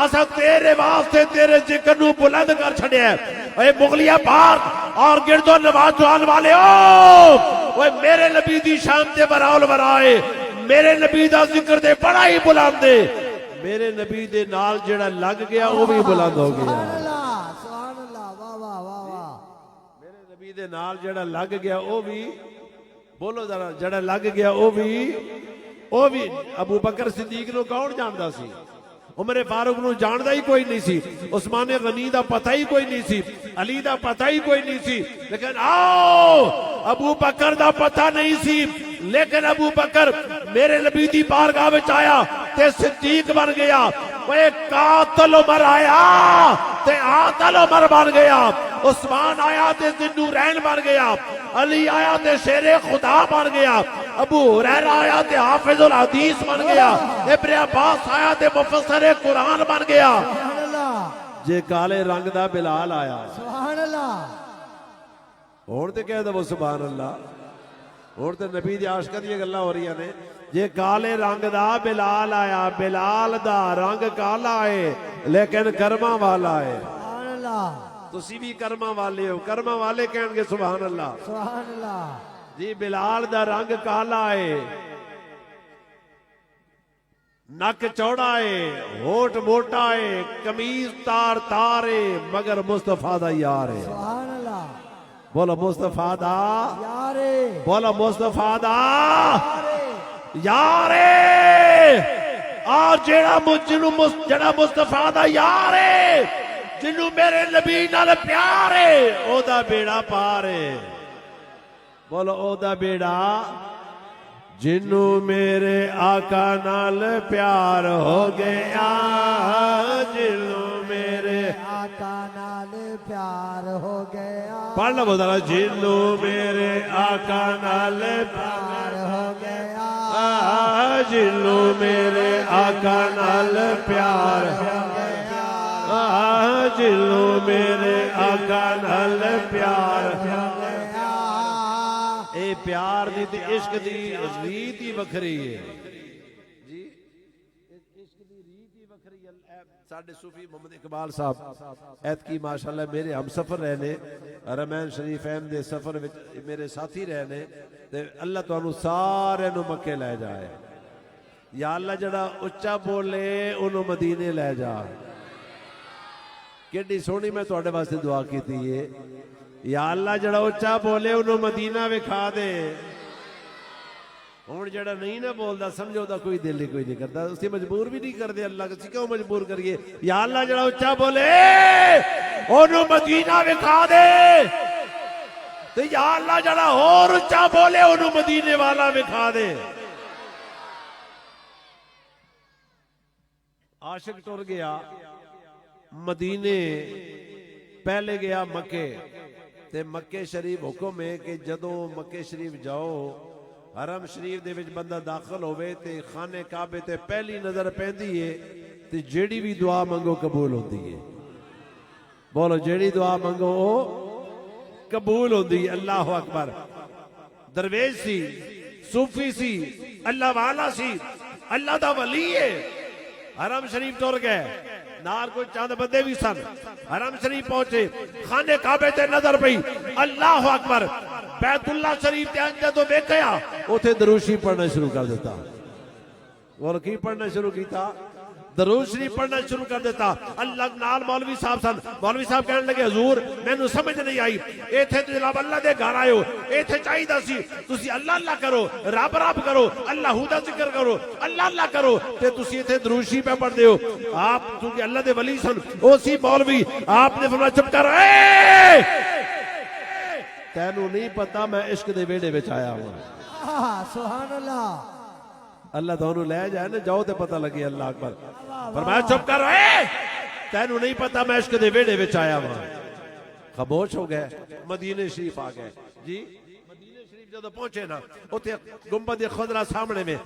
[SPEAKER 4] اسا تیرے واسطے تیرے ذکر نو بلند کر چھڑیا ہے، اے مغلیہ پارک اور گرد و نواز جوان والے ہو، اے میرے نبی دی شان تے براول برائے، میرے نبی دا ذکر دے بڑا ہی بلند دے، میرے نبی دے نال جڑا لگ گیا وہ بھی بلند ہو گیا،
[SPEAKER 2] سبحان اللہ، سبحان اللہ، واہ واہ واہ واہ،
[SPEAKER 4] میرے نبی دے نال جڑا لگ گیا وہ بھی، بولو ذرا، جڑا لگ گیا وہ بھی ابو بکر صدیق نو کون جاندا سی، عمر فاروق نو جاندا ہی کوئی نہیں سی، عثمان غنی دا پتہ ہی کوئی نہیں سی، علی دا پتہ ہی کوئی نہیں سی، لیکن آؤ ابو بکر دا پتہ نہیں سی، لیکن ابو بکر میرے نبی دی بارگاہ وچ آیا تے صدیق بن گیا، وہ قاتل عمر آیا تے عادل عمر بن گیا، عثمان آیا تے ذوالنورین بن گیا، علی آیا تے شیر خدا بن گیا، ابو ہریرہ آیا تے حافظ الحدیث بن گیا، ابن عباس آیا تے مفسر قرآن بن گیا،
[SPEAKER 2] سبحان اللہ،
[SPEAKER 4] جے کالے رنگ دا بلال آیا،
[SPEAKER 2] سبحان اللہ،
[SPEAKER 4] اور تے کہہ دو سبحان اللہ. اور تے نبی دی عاشقاں دی گلاں ہو رہی نے. جے کالے رنگ دا بلال آیا, بلال دا رنگ کالا ہے لیکن کرما والا ہے.
[SPEAKER 2] سبحان اللہ
[SPEAKER 4] تسی بھی کرما والے ہو, کرما والے کہن گے سبحان اللہ.
[SPEAKER 2] سبحان اللہ.
[SPEAKER 4] جی بلال دا رنگ کالا ہے, نک چوڑا ہے, ہوٹ موٹا ہے, قمیض تار تار ہے, مگر مصطفیٰ دا یار ہے.
[SPEAKER 2] سبحان اللہ.
[SPEAKER 4] بولو مصطفیٰ دا,
[SPEAKER 2] یارے
[SPEAKER 4] بولو مصطفیٰ دا
[SPEAKER 2] یارے
[SPEAKER 4] یار آ جڑا مصطفیٰ دا یار ہے, جنوں میرے نبی نال پیار ہے, او دا بیڑا پار ہے. بولو او دا بیڑا, جنوں میرے آقا نال پیار ہو گیا, جنوں میرے
[SPEAKER 2] آقا نال پیار ہو گیا.
[SPEAKER 4] پڑھنا بولا, جنوں میرے آقا نال
[SPEAKER 2] پیار ہو گیا.
[SPEAKER 4] جنوں میرے آقا نال پیار
[SPEAKER 2] ہو گیا.
[SPEAKER 4] جنوں میرے آقا نال پیار.
[SPEAKER 2] ہو گیا.
[SPEAKER 4] اے پیار دی تے عشق دی ریت ہی وکھری ہے جی. عشق دی ریت ہی وکھری ہے. ساڈے صوفی محمد اقبال صاحب ایتکی ماشاءاللہ میرے ہم سفر رہنے, رمین شریفین دے سفر وچ میرے ساتھی رہنے, تے اللہ تانوں سارے نو مکے لے جائے. یا اللہ جڑا اچا بولے انہوں مدینے لے جا. کیڈی سونی میں تواڈے واسطے دعا کیتی ہے. یا اللہ جڑا اچا بولے انہوں مدینہ وکھا دے. ہوں جڑا نہیں نہ بولدا سمجھو دا کوئی دل ہی کوئی نہیں کرتا, اسی مجبور بھی نہیں کردے. اللہ کسی کیوں مجبور کریے. یا اللہ جڑا اچا بولے انہوں مدینہ وکھا دے, تو یا اللہ جڑا اور اچا بولے انہوں مدینے والا وکھا دے. عاشق ٹر گیا مدینے, پہلے گیا مکے, تے مکے شریف حکم ہے کہ جدوں مکے شریف جاؤ, حرم شریف دے وچ بندہ داخل ہوئے تے خانے کعبے تے پہلی نظر پیندی ہے تے جیڑی بھی دعا منگو قبول ہوندی ہے. بولو جیڑی دعا منگو قبول ہوندی ہے. اللہ اکبر. درویش سی, صوفی سی, اللہ والا سی, اللہ دا ولی ہے. حرم شریف ٹر گئے, نار کوئی چاند بندے بھی سن. حرم شریف پہنچے, خانے کعبے تے نظر پئی, اللہ اکبر. بیت اللہ شریف تے انجا تو بیکھیا, اوتھے دروشی پڑھنا شروع کر دیتا. اور کی پڑھنا شروع کیتا؟ درود شریف پڑھنا شروع کر دیتا. اللہ نال مولوی صاحب سن, مولوی صاحب کہنے لگے حضور مینوں سمجھ نہیں آئی, ایتھے تو جناب اللہ دے گھر آئے ہو, ایتھے چاہیدا سی تسی اللہ اللہ کرو, رب رب کرو, اللہ دا ذکر کرو, اللہ اللہ کرو, تے تسی ایتھے درود شریف پہ پڑھ دیو. آپ چونکہ اللہ دے ولی سن, او سی مولوی, آپ نے فرمایا چپ کر, تینوں نہیں پتا میں عشق دے ویڑے وچ آیا ہوں.
[SPEAKER 2] سبحان اللہ.
[SPEAKER 4] اللہ تانوں لے جائے نا, جاؤ تے پتہ لگے. اللہ اکبر. فرمایا چپ کر, تینوں نہیں پتا میں عشق دے ویڑے وچ آیا ہوں. خاموش ہو گئے, مدینے شریف آ گئے جی. مدینے شریف جدو پہنچے نا, اوتھے گنبد خضرا سامنے میں,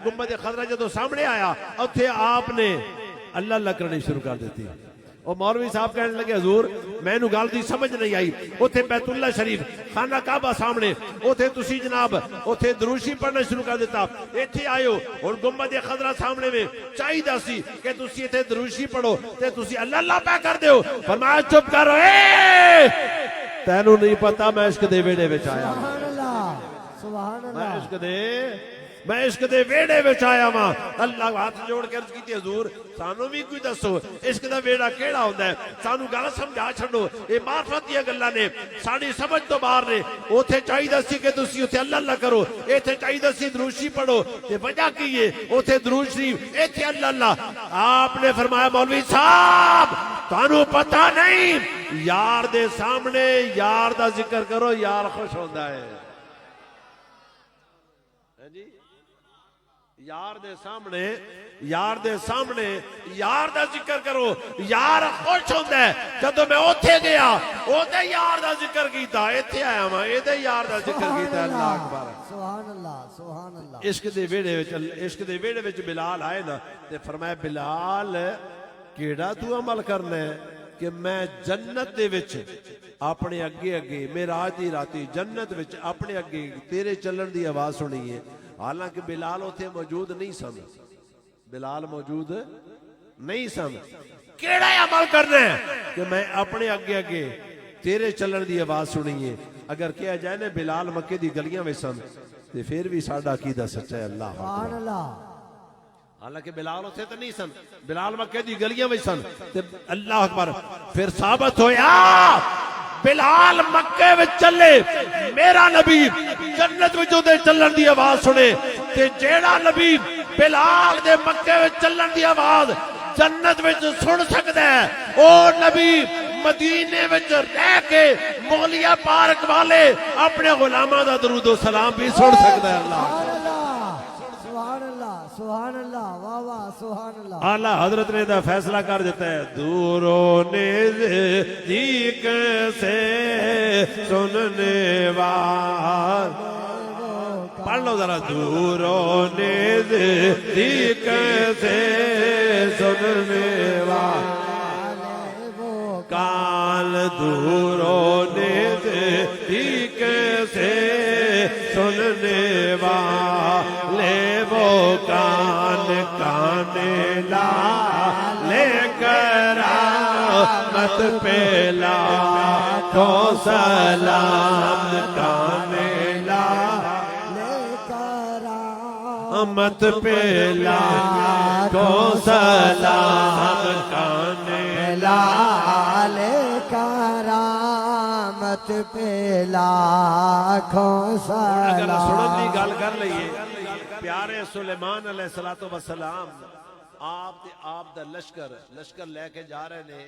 [SPEAKER 4] گنبد خضرا جدو سامنے آیا, اوتھے آپ نے اللہ اللہ کرنی شروع کر دیتی. اور مولوی صاحب کہنے لگے حضور میں نو گل دی سمجھ نہیں آئی, اوتھے بیت اللہ شریف خانہ کعبہ سامنے, اوتھے تسی جناب اوتھے دروشی پڑھنا شروع کر دیتا, ایتھے آئیو اور گنبد خضرا سامنے میں چاہیدا سی کہ تسی ایتھے دروشی پڑھو تے تسی اللہ اللہ پہ کر دیو. فرمایا چپ کر, تینوں نہیں پتا میں عشق دے ویڑے وچ آیا.
[SPEAKER 2] سبحان اللہ. سبحان اللہ.
[SPEAKER 4] میں عشق دے ویڑے وچ آیا ہاں. اللہ ہاتھ جوڑ کے عرض کیتی حضور سانوں بھی کوئی دسو عشق دا ویڑا کیڑا ہوندا ہے, سانوں گل سمجھا چھڈو. اے معرفت دی گلاں نے, ساڈی سمجھ تو باہر نے. اوتھے چاہیدا سی کہ تسی اوتھے اللہ اللہ کرو, ایتھے چاہیدا سی دروشی پڑھو, تے وجہ کی ہے اوتھے درود شریف ایتھے اللہ اللہ. آپ نے فرمایا مولوی صاحب تانوں پتہ نہیں, یار دے سامنے یار دا ذکر کرو, یار خوش ہوندا ہے. جی یار دے سامنے یار دا ذکر کرو, یار خوش ہوندا ہے. جدوں میں اوتھے گیا اوتے یار دا ذکر کیتا, ایتھے آیا ہاں ایدے یار دا ذکر کیتا. اللہ اکبر.
[SPEAKER 2] سبحان اللہ. سبحان اللہ.
[SPEAKER 4] عشق دے ویڑے وچ بلال آئے نا, تے فرمایا بلال کیڑا تو عمل کرنا ہے, کہ میں جنت دے وچ اپنے اگے اگے معراج دی راتی جنت وچ اپنے اگے تیرے چلن دی آواز سنی ہے. حالانکہ بلال اتنے موجود نہیں سن, بلال موجود نہیں سن. کیڑا عمل کرنا ہے کہ میں اپنے اگے اگے تیرے چلن دی آواز سنی ہے. اگر کہا جائے نا بلال مکے دی گلیاں میں سن تے پھر بھی ساڈا عقیدہ سچا ہے. اللہ
[SPEAKER 2] سبحان اللہ.
[SPEAKER 4] حالانکہ بلال اتنے تو نہیں سن, بلال مکے دی گلیاں میں سن تے اللہ اکبر. پھر ثابت ہویا بلال مکے وچ چلے, میرا نبی جنت وچ دے چلن دی آواز سنے تے جیڑا نبی بلال دے مکے وچ چلن دی آواز جنت وچ سن سکدا ہے او نبی مدینے وچ رہ کے مغلیہ پارک والے اپنے غلاماں دا درود و سلام بھی سن سکدا ہے. اللہ
[SPEAKER 2] سبحان اللہ, سبحان اللہ, واہ واہ, سبحان اللہ.
[SPEAKER 4] اعلیٰ حضرت نے دا فیصلہ کر دیتا ہے, دوروں نزدیک سے سننے وال. پڑھ لو ذرا, دوروں نزدیک سے سننے وال کال, دوروں نزدیک سے سننے والے وہ کان کان لا لے کر رحمت پہ لاکھوں سلام, کان لا
[SPEAKER 2] لے کر
[SPEAKER 4] رحمت پہ لاکھوں سلام, کان
[SPEAKER 2] لا لے کر رحمت پہ لاکھوں
[SPEAKER 4] اگر
[SPEAKER 2] سلام.
[SPEAKER 4] سنت دی گل کر لئیے, پیارے سلیمان علیہ السلام آپ دا لشکر لے کے جا رہے نے.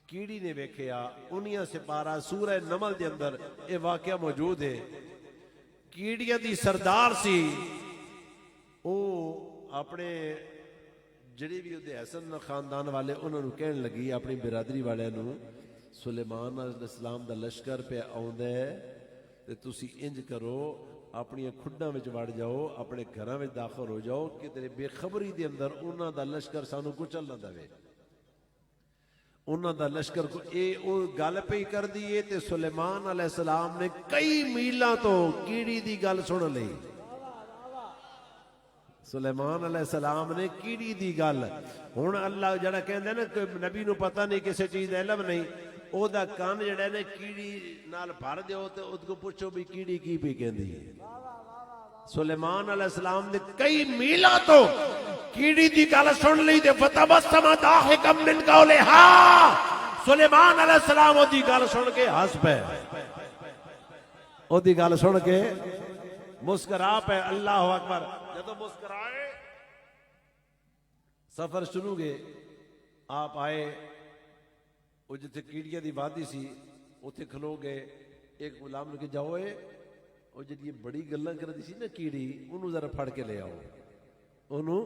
[SPEAKER 4] کیڑی نے ویکھیا 19 سپارہ سورہ نمل دے اندر یہ واقعہ موجود ہے. کیڑیاں دی سردار سی, او اپنے جڑی بھی اودے حسن خاندان والے انہوں نے کہنے لگی اپنی برادری والے نو, سلیمان علیہ السلام دا لشکر پہ آوندا ہے تے تسی انج کرو اپنی کھڈاں وچ وڑ جاؤ, اپنے گھراں وچ داخل ہو جاؤ کہ تیرے بے خبری دے اندر انہاں دا لشکر سانو کچل نہ دے. انہاں دا لشکر کو او گل پہ ہی کر دیئے تے سلیمان علیہ السلام نے کئی میلاں تو کیڑی دی گل سن لئی. سلیمان علیہ السلام نے کیڑی دی گل, ہن اللہ جڑا کہندا ہے نا کہ نبی نو پتہ نہیں کسی چیز دا علم نہیں, او دا کان جڑا نے کیڑی نال بھر دیو تے اس کو پوچھو بھی کیڑی کی پی کہندی ہے. سلیمان علیہ السلام نے کئی میلاں تو کیڑی دی گل سن لی تے فتبسم ضاحکا من قولھا. سلیمان علیہ السلام او دی گل سن کے ہنس پے, او دی گل سن کے مسکرا پے. اللہ اکبر. جدو مسکرائے سفر شروع گئے, آپ آئے وہ جتھے کیڑیاں دی وادی سی اتھے کھلو گئے. ایک غلام نے کہ جاؤ وہ جی بڑی گلاں کر دی سی نا کیڑی, انہوں ذرا پھڑ کے لے آؤ. انہوں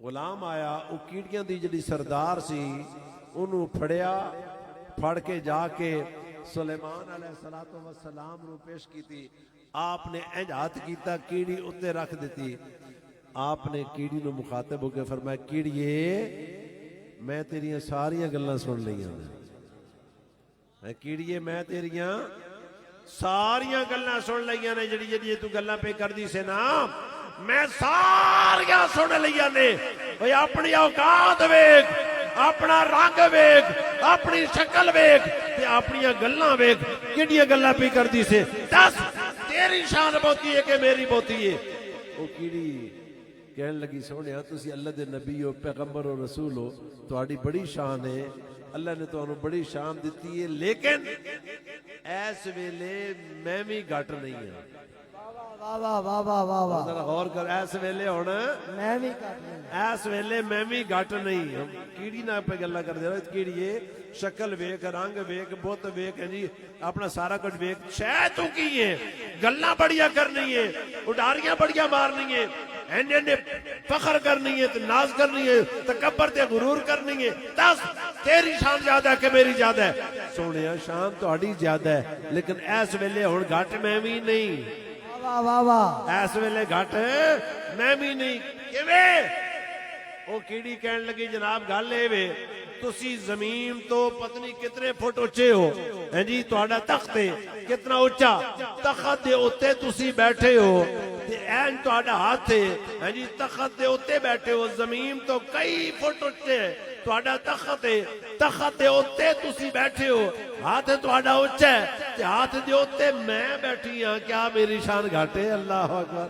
[SPEAKER 4] غلام آیا, وہ کیڑیاں دی جڑی سردار سی انہوں پھڑیا, پھڑ کے جا کے سلیمان علیہ السلام نو پیش کیتی. آپ نے انج ہاتھ کیتا, کیڑی اتنے رکھ دیتی. آپ نے کیڑی نو مخاطب ہو کے فرمایا, کیڑیے میں تیریاں ساریاں گلاں سن لیاں. کیڑیے میں تیریاں ساریاں گلاں سن لیاں نے, جڑی جڑی تو گلاں پہ کر دی سے نا میں ساریاں سن لیاں نے. اوے اپنی اوقات ویکھ, اپنا رنگ ویکھ, اپنی شکل ویکھ تے اپنی گلاں ویکھ, کیڑیاں گلاں پہ کر دی سے. دس تیری شان بہتی ہے کہ میری بہتی ہے؟ وہ کیڑی کہنے لگی, سونیا تسی اللہ دے نبی ہو, پیغمبر ہو, رسول ہو, تہاڈی بڑی شان ہے, اللہ نے تانوں بڑی شان دیتی ہے, لیکن ایس ویلے میں بھی گھٹ نہیں ہوں.
[SPEAKER 2] واہ واہ واہ واہ واہ واہ,
[SPEAKER 4] ذرا غور کر, ایس ویلے ہن
[SPEAKER 2] میں بھی کٹ نہیں,
[SPEAKER 4] ایس ویلے میں بھی گھٹ نہیں ہوں. کیڑی نہ پہ گلاں کر دے رہا, کیڑیے شکل ویکھ, رنگ ویکھ, بت ویکھ, جی اپنا سارا کچھ ویکھ, شے تو کی ہے, گلاں بڑیاں کرنی ہے, اڈاریاں بڑیاں مارنی ہے, اینے فخر کرنی ہے, ناز کرنی ہے, تکبر تے غرور کرنی ہے. دس تیری شان زیادہ ہے کہ میری زیادہ ہے؟ سونیا شان تہاڈی زیادہ ہے, لیکن ایس ویلے ہن گھٹ میں بھی نہیں.
[SPEAKER 2] واہ واہ واہ,
[SPEAKER 4] ایس ویلے گھٹ میں بھی نہیں. کیویں؟ وہ کیڑی کہن لگی, جناب گل اے وے ਤੁਸੀਂ ਜ਼ਮੀਨ ਤੋਂ ਪਤਾ ਨਹੀਂ ਕਿਤਨੇ ਫੁੱਟ ਉੱਚੇ ਹੋ ਹੈ ਜੀ ਤੁਹਾਡਾ ਤਖਤ ਹੈ ਕਿਤਨਾ ਉੱਚਾ ਤਖਤ ਦੇ ਉੱਤੇ ਤੁਸੀਂ ਬੈਠੇ ਹੋ ਤੇ ਐਨ ਤੁਹਾਡਾ ਹੱਥ ਹੈ ਜੀ ਤਖਤ ਦੇ ਉੱਤੇ ਬੈਠੇ ਹੋ ਜ਼ਮੀਨ ਤੋਂ ਕਈ ਫੁੱਟ ਉੱਚੇ ਤੁਹਾਡਾ ਤਖਤ ਹੈ ਤਖਤ ਦੇ ਉੱਤੇ ਤੁਸੀਂ ਬੈਠੇ ਹੋ ਹੱਥ ਤੁਹਾਡਾ ਉੱਚਾ ਹੈ ਤੇ ਹੱਥ ਦੇ ਉੱਤੇ ਮੈਂ ਬੈਠੀ ਹਾਂ ਕਿਆ ਮੇਰੀ ਸ਼ਾਨ ਘੱਟ ਹੈ ਅੱਲਾਹੁ ਅਕਬਰ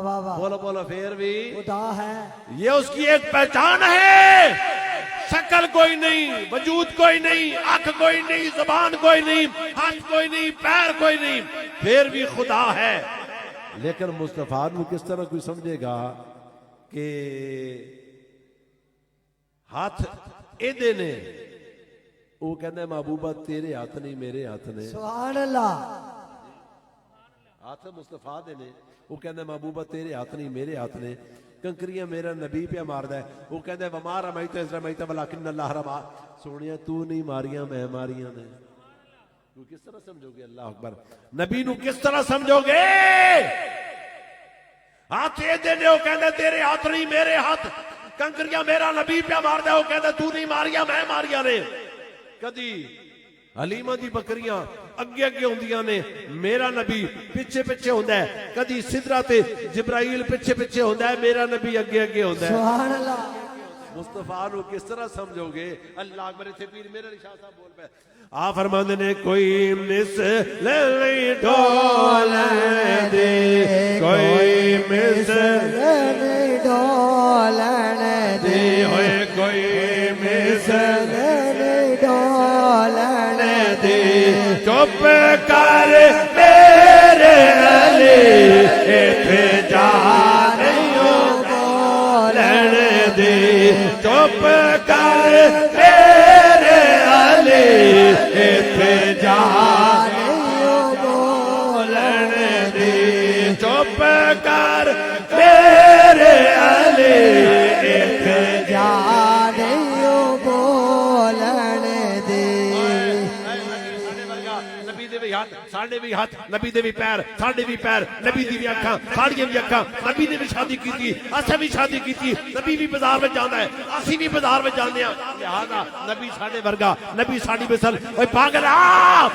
[SPEAKER 5] واہ واہ
[SPEAKER 4] بولو بولو پھر بھی
[SPEAKER 5] خدا ہے
[SPEAKER 4] یہ اس کی ایک پہچان ہے. شکل کوئی نہیں, وجود کوئی نہیں, آنکھ کوئی نہیں, زبان کوئی نہیں, ہاتھ کوئی نہیں, پیر کوئی نہیں, پھر بھی خدا ہے. لیکن مصطفیٰ نو کس طرح کوئی سمجھے گا کہ ہاتھ ایدے نے, وہ کہنے محبوبہ تیرے ہاتھ نہیں میرے ہاتھ نے.
[SPEAKER 5] سبحان اللہ
[SPEAKER 4] ہاتھ مصطفیٰ دے نے, وہ کہنے محبوبہ تیرے ہاتھ نہیں میرے ہاتھ نے. کنکریاں میرا نبی پہ ماردا ہے, وہ کہنے وما رمیت اذ رمیت ولکن اللہ رما. سونیا تو نہیں ماریاں میں ماریاں نے. تو کس طرح سمجھو گے؟ اللہ اکبر. نبی نو کس طرح سمجھو گے؟ ہاتھ دے نے, وہ کہنے تیرے ہاتھ نہیں میرے ہاتھ. کنکریاں میرا نبی پہ ماردا ہے, وہ کہنے تو نہیں ماریاں میں ماریاں نے. کدی حلیمہ دی بکریاں اگے اگے ہوندیاں نے, میرا نبی پیچھے پیچھے ہوندا ہے. کدی سدرہ تے جبرائیل پیچھے پیچھے ہوندا ہے, میرا نبی اگے اگے ہوندا ہے.
[SPEAKER 5] سبحان اللہ
[SPEAKER 4] مصطفیٰ نو کس طرح سمجھو گے؟ اللہ اکبر. تھے پیر میرے شاہ صاحب بول پہ آپ فرماندے نے کوئی مثل نہیں ڈولن دے, کوئی مثل
[SPEAKER 5] نہیں ڈولن
[SPEAKER 4] دے ہوئے, کوئی مثل
[SPEAKER 5] نہیں ڈولن
[SPEAKER 4] دے. چپ کر میرے علی پہ جا نہیں بولن دے. چپ کر میرے علی پہ جا نہیں بولن دے. چپ کر میرے علی پہ
[SPEAKER 5] جا نہیں بولن دے.
[SPEAKER 4] نبی دے بھی ہاتھ, ساڈے بھی ہاتھ, نبی دے بھی پیر, ساڈے بھی پیر, نبی دی بھی اکھاں, ساڈیاں بھی اکھاں. نبی نے بھی شادی کیتی, اساں بھی شادی کیتی. نبی بھی بازار وچ جاندا ہے, اسی بھی بازار وچ جاندے ہاں. لہذا نبی ساڈے ورگا, نبی ساڈی مثل. اوے پاگل آ,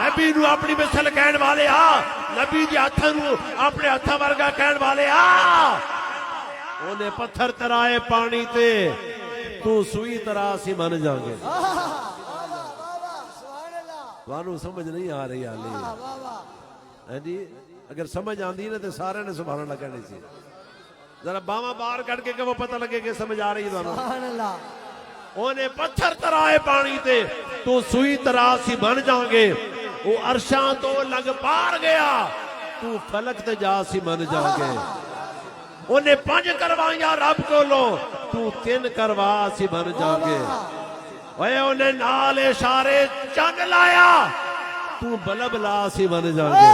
[SPEAKER 4] نبی نو اپنی مثل کہن والے آ, نبی دے ہاتھاں نو اپنے ہاتھاں ورگا کہن والے آ. اونے پتھر ترائے پانی تے, تو سوئی طرح سی من جاگے. وانو سمجھ نہیں آ رہی آلی جی. اگر سمجھ آندی نا تو سارے نے سبحان اللہ کہنی سی. ذرا باواں باہر کٹ کے کہ وہ پتہ لگے کہ سمجھ آ رہی ہے.
[SPEAKER 5] سبحان اللہ
[SPEAKER 4] اونے پتھر ترائے پانی تے, تو سوئی طرح سی بن جاگے. وہ عرشاں تو لگ پار گیا, تو فلک تے جا سی من جاگے. اونے 5 کروائیاں رب کو لو, تو 3 کروا سی بن جاگے. اوے اونے نال اشارے چن لایا, تو بلب لا سی بن جاگے.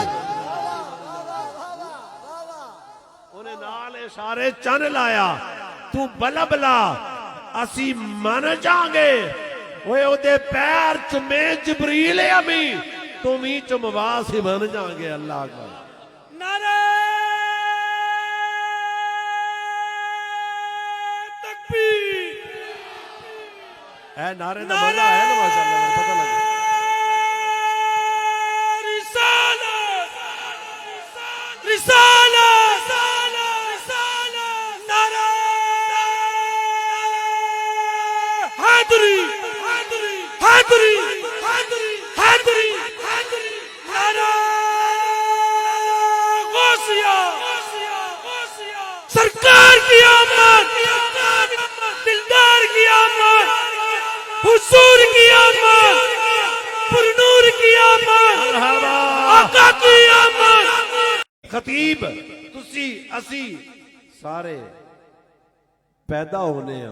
[SPEAKER 4] اونے نال اشارے چن لایا, تو بلب لا اسی من جاگے. اوے او دے پیر چمے جبریل امی, تو می چموا سی بن جاگے. اللہ اکبر.
[SPEAKER 6] نعرہ تکبیر.
[SPEAKER 4] اے نعرے دا مزہ ہے نا ماشاءاللہ, پتہ لگا.
[SPEAKER 6] رسالت رسالت نعرہ حیدری حیدری حیدری نعرہ غوثیہ سرکار کی آمد, دلدار کی آمد, حضور کی آمد, پرنور کی آمد, آقا کی آمد.
[SPEAKER 4] خطیب تسی اسی سارے پیدا ہونے ہیں,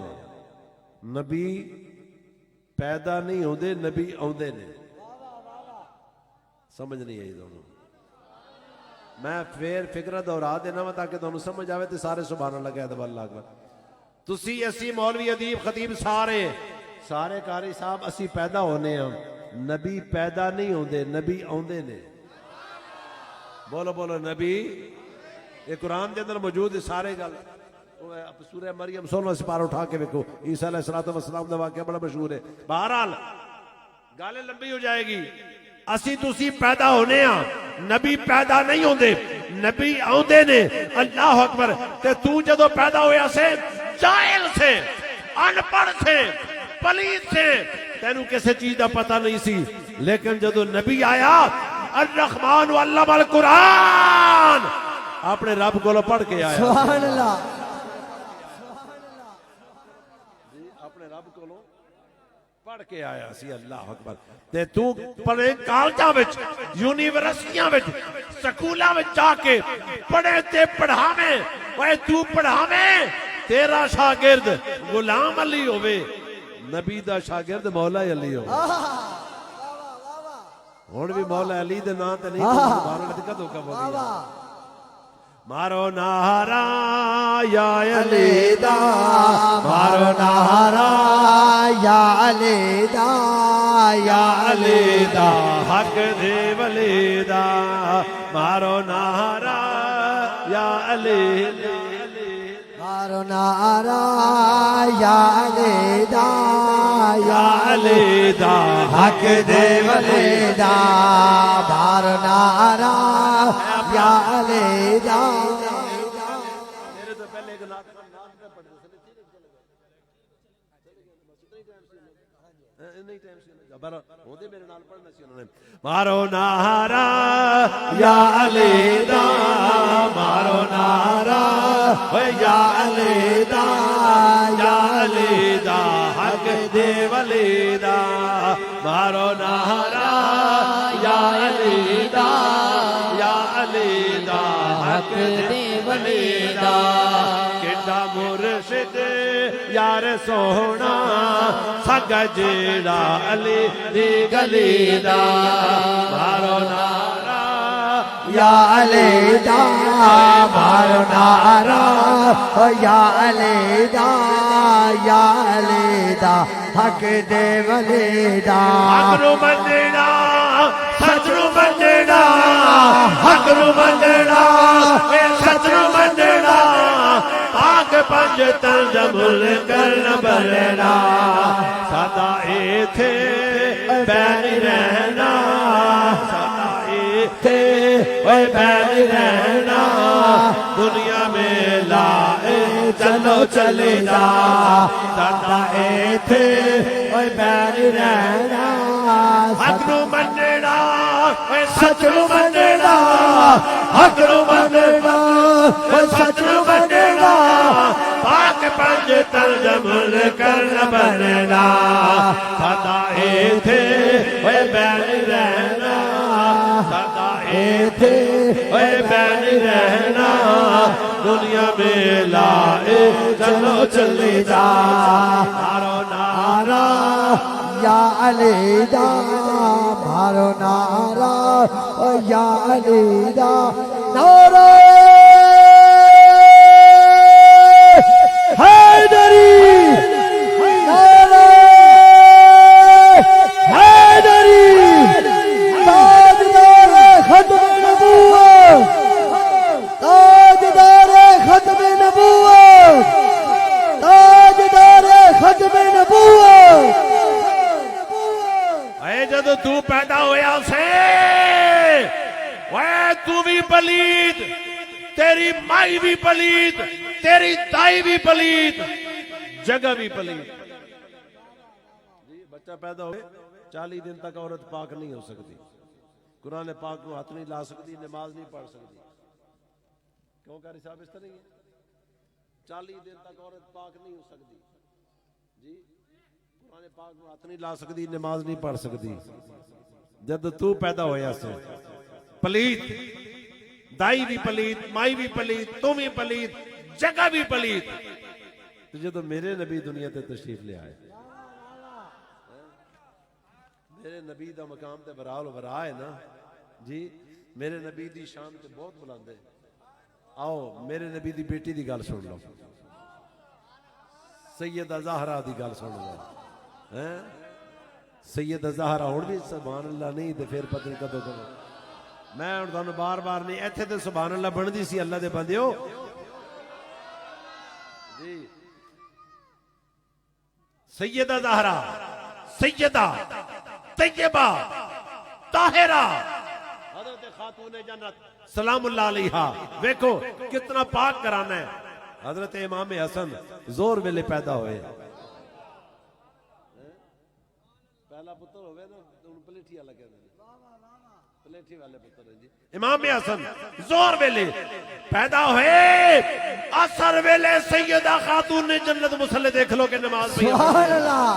[SPEAKER 4] نبی پیدا نہیں ہوندے, نبی آوندے نے. سمجھ نہیں آئی دونوں. میں پھر فکرہ دورا دینا وا تاکہ دونوں سمجھ آوے تے سارے سبحان اللہ کہہ دے. اللہ اکبر. تسی اسی مولوی ادیب خطیب سارے سارے قاری صاحب اسی پیدا ہونے ہیں, نبی پیدا نہیں ہوندے, نبی آوندے نے. بولو بولو نبی. یہ قرآن دے اندر موجود ہے سارے گل. سورہ مریم 16 سپارہ اٹھا کے دیکھو, عیسیٰ علیہ السلام دا واقعہ بڑا مشہور ہے. بہرحال گل لمبی ہو جائے گی. اسی تسی پیدا ہونے ہاں, نبی پیدا نہیں ہوندے, نبی آوندے نے. اللہ اکبر. تے تو جدو پیدا ہویا سے جاہل سے, ان پڑھ سے, پلید سے, تینوں کسی چیز دا پتہ نہیں سی. لیکن جدو نبی آیا, الرحمن علم القرآن, اپنے رب کو پڑھ کے آیا
[SPEAKER 5] سبحان اللہ
[SPEAKER 4] اپنے رب کو پڑھ کے آیا سی اللہ اکبر تے تو پڑھے کالجاں وچ یونیورسٹیاں وچ سکولاں وچ جا کے پڑھے تے پڑھاویں اوے تو پڑھاویں تیرا شاگرد غلام علی ہوے نبی دا شاگرد مولا علی ہوے ہن بھی مولا علی دے نام تے نہیں کوئی زبان تے کدوں کب ہو گیا مارو نعرہ یا علی دا
[SPEAKER 5] مارو نعرہ یا علی دا یا
[SPEAKER 4] علی دا حق دے ولی دا مارو نعرہ یا علی
[SPEAKER 5] مارو نعرہ یا علی دا یا
[SPEAKER 4] علی دا
[SPEAKER 5] حق دے ولی دا مارو نعرہ یا علی دا
[SPEAKER 4] میرے تو پہلے ایک نعت پڑھ دے نہیں ٹائم سے بر ہوندے میرے نال پڑھنا سی انہوں نے مارو نعرہ یا علی دا مارو نعرہ یا علی دا یا علی دا حق دے ولی دا مارو نعرہ یا علی دا یا علی دا حق دے ولی دا کڈا مرشد یار سونا سگ جیڑا علی دی گلی دا مارو نعرہ
[SPEAKER 5] یا علی دا مارو نعرہ یا علی دا یا علی دا حق دے ولی دا
[SPEAKER 4] حق نو مننا سچ نو مننا حق نو مننا سچ نو مننا پاک پنج تنج مل کرنا بلنا سدا ایتھے بین رہنا سدا ایتھے بین رہنا دنیا میں لائے چلو چلے جا سدا ایتھے بین رہنا حق نو مننا سچ نو مننا حق نو مننا سچ نو مننا پاک پنج تنج مل کرنا بننا سدا ایتھے بین رہنا سدا ایتھے بین رہنا دنیا میں لائے چلو چلے جا مارو نعرہ
[SPEAKER 5] یا علی دا مارو نعرہ یا علی دا نعرہ حیدری نعرہ حیدری تاجدار ختم نبوت تاجدار ختم نبوت تاجدار ختم نبوت
[SPEAKER 4] اے جدو تو پیدا ہویا سے وے تو بھی پلید تیری مائی بھی پلید تیری دائی بھی پلید جگہ بھی پلید بچہ پیدا ہوئے 40 دن تک عورت پاک نہیں ہو سکتی قرآن پاک کو ہاتھ نہیں لا سکتی نماز نہیں پڑھ سکتی کیوں کہہ رہی صاحب اس طرح نہیں ہے 40 دن تک عورت پاک نہیں ہو سکتی جی قرآن پاک کو ہاتھ نہیں لا سکتی نماز نہیں پڑھ سکتی جب تو پیدا ہویا سے پلیت دائی بھی پلیت مائی بھی پلیت تم بھی پلیت جگہ بھی پلیت تو جب میرے نبی دنیا تے تشریف لے آئے میرے نبی دا مقام تے برال ورا ہے نا جی میرے نبی دی شان تے بہت بلند ہے آؤ میرے نبی دی بیٹی دی گل سن لو سیدہ زہرا دی گل سن لو سیدہ زہرا ہن بھی سبحان اللہ نہیں تے پھر پتہ نہیں کدوں کدوں میں ہن تانوں بار بار نہیں ایتھے تے سبحان اللہ بندی سی اللہ دے بندیو جی سیدہ زہرا سیدہ طیبہ طاہرہ حضرت خاتون جنت سلام اللہ علیہا ویکھو کتنا پاک کرانا ہے حضرت امام حسن زور ویلے پیدا ہوئے پہلا پتر ہوئے نا ان پلیٹھی اللہ کہتے ہیں امام حسن زور ویلے پیدا ہوئے، اثر ویلے سیدہ خاتون نے جنت مسلے دیکھ لو کہ نماز پڑھی۔
[SPEAKER 5] سبحان اللہ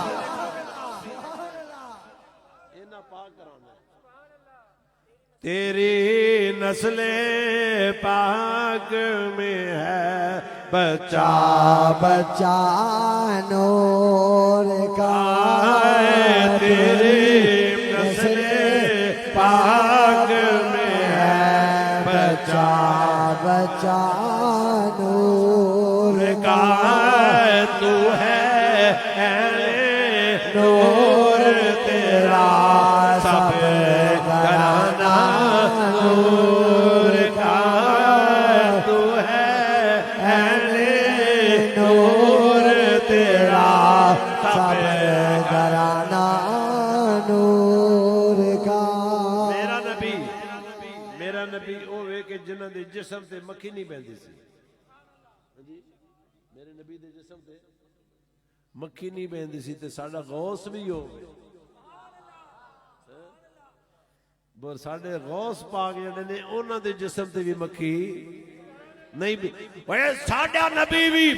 [SPEAKER 4] تیری نسل پاک میں ہے بچہ
[SPEAKER 5] بچہ نور کا
[SPEAKER 4] تیری نسل پاک میں ہے بچہ
[SPEAKER 5] بچہ نور
[SPEAKER 4] کا تو ہے نور تیرا سب گھرانہ نور کا تو ہے نور تیرا سب
[SPEAKER 5] گھرانہ نور کا۔
[SPEAKER 4] میرا نبی اوے کہ جنہاں دے جسم تے مکھی نہیں بیندی سی، میرے نبی دے جسم تے مکھی نہیں بیندی سی تے ساڈا غوث بھی ہو بور ساڈے غوث پاک جڑے نے انہاں دے جسم تے بھی مکھی نہیں بھی اوے ساڈا نبی بھی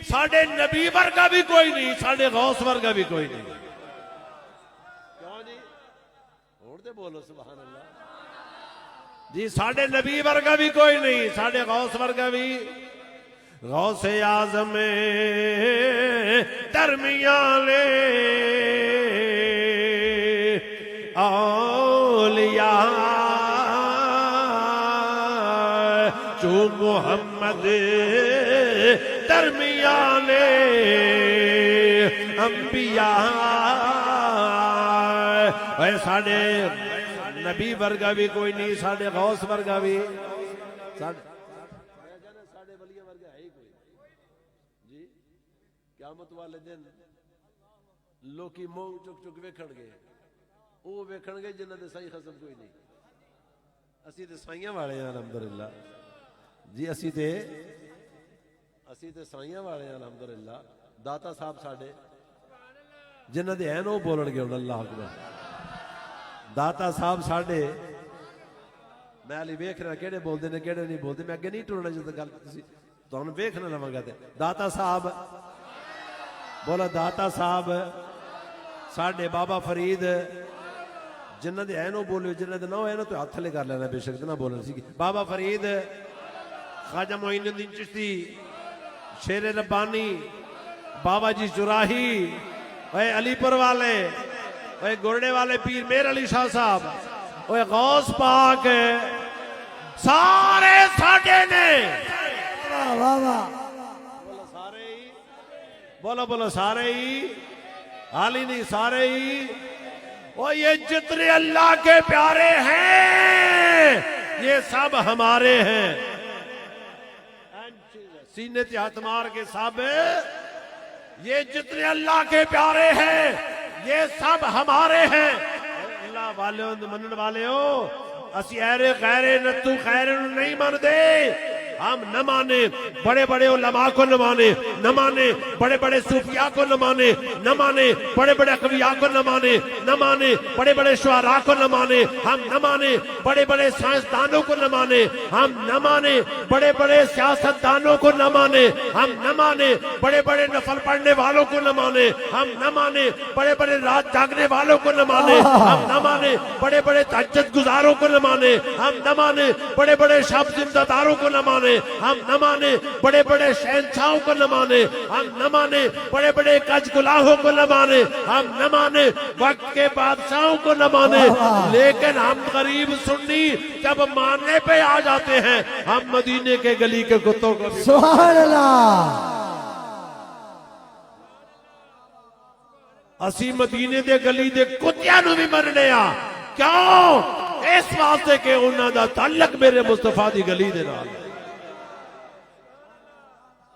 [SPEAKER 4] ساڈے نبی ورگا بھی کوئی نہیں، ساڈے غوث ورگا بھی کوئی نہیں۔ کیوں جی اور دے بولو سبحان اللہ جی، ساڈے نبی ورگا بھی کوئی نہیں، ساڈے غوث ورگا بھی غوث اعظم درمیان اولیاء جو محمد درمیان انبیاء اے ساڈے نبی ورگا بھی کوئی نہیں، ساڈے غوث ورگا بھی ساڈے ولی ورگا ہے ہی کوئی جی۔ قیامت والے دن لوکی منہ چک چک ویکھن گے، وہ ویکھن گے جنہاں دے سائیں خصم کوئی نہیں۔ اسی تے سائیاں والے ہیں الحمدللہ جی، اسی تے سائیاں والے ہیں الحمدللہ۔ داتا صاحب ساڈے جنہاں دے ہیں وہ بولن گے اللہ اکبر۔ داتا صاحب ساڈے میں علی ویکھ رہا کیڑے بولدے نے کیڑے نہیں بولدے، میں اگے نہیں ٹرنا جے گل تسی تانوں ویکھنا لواں گا تے داتا صاحب بولا داتا صاحب ساڈے بابا فرید جنہاں دے ہیں نو بولو، جنہاں دے نہ ہوئے نا تو ہاتھ لے کر لینا بے شک نہ بولن سی۔ بابا فرید، خواجہ معین الدین چشتی، شیر ربانی، بابا جی چراہی، اے علی پور والے، اے گورڈے والے پیر میر علی شاہ صاحب، اے غوث پاک سارے ساڈے نے۔
[SPEAKER 5] واہ واہ
[SPEAKER 4] بولو سارے ہی حالی نہیں سارے ہی۔ اور یہ جتنے اللہ کے پیارے ہیں یہ سب ہمارے ہیں۔ سینے تے ہاتھ مار کے سب یہ جتنے اللہ کے پیارے ہیں یہ سب ہمارے ہیں۔ اللہ والے منن والے ہو، اسی ایرے غیرے نتو خیر نہیں من دے، ہم نہ مانے بڑے بڑے علماء کو، نہ مانے بڑے بڑے صوفیاء کو، نہ مانے بڑے بڑے اقویاء کو، نہ مانے بڑے بڑے شعراء کو، نہ مانے ہم، نہ مانے بڑے بڑے سائنسدانوں کو، نہ مانے ہم، نہ مانے بڑے بڑے سیاستدانوں کو، نہ مانے ہم، نہ مانے بڑے بڑے نفل پڑھنے والوں کو، نہ مانے ہم، نہ مانے بڑے بڑے رات جاگنے والوں کو، نہ مانے ہم، نہ مانے بڑے بڑے تہجد گزاروں کو، نہ مانے ہم، نہ مانے بڑے بڑے شب زندہ داروں کو، نہ مانے ہم، نہ مانے بڑے بڑے شہنشاہوں کو، نہ مانے ہم، نہ مانے بڑے بڑے کج گلاہوں کو، نہ مانے ہم، نہ مانے وقت کے بادشاہوں کو، نہ مانے لیکن ہم غریب سنی جب ماننے پہ آ جاتے ہیں ہم مدینے کے گلی کے کتوں کو بھی۔
[SPEAKER 5] سبحان اللہ۔
[SPEAKER 4] اسی مدینے دے گلی دے کتیاں نو بھی مرنے آ، کیوں؟ اس واسطے کہ انہاں دا تعلق میرے مصطفیٰ دی گلی دے نال۔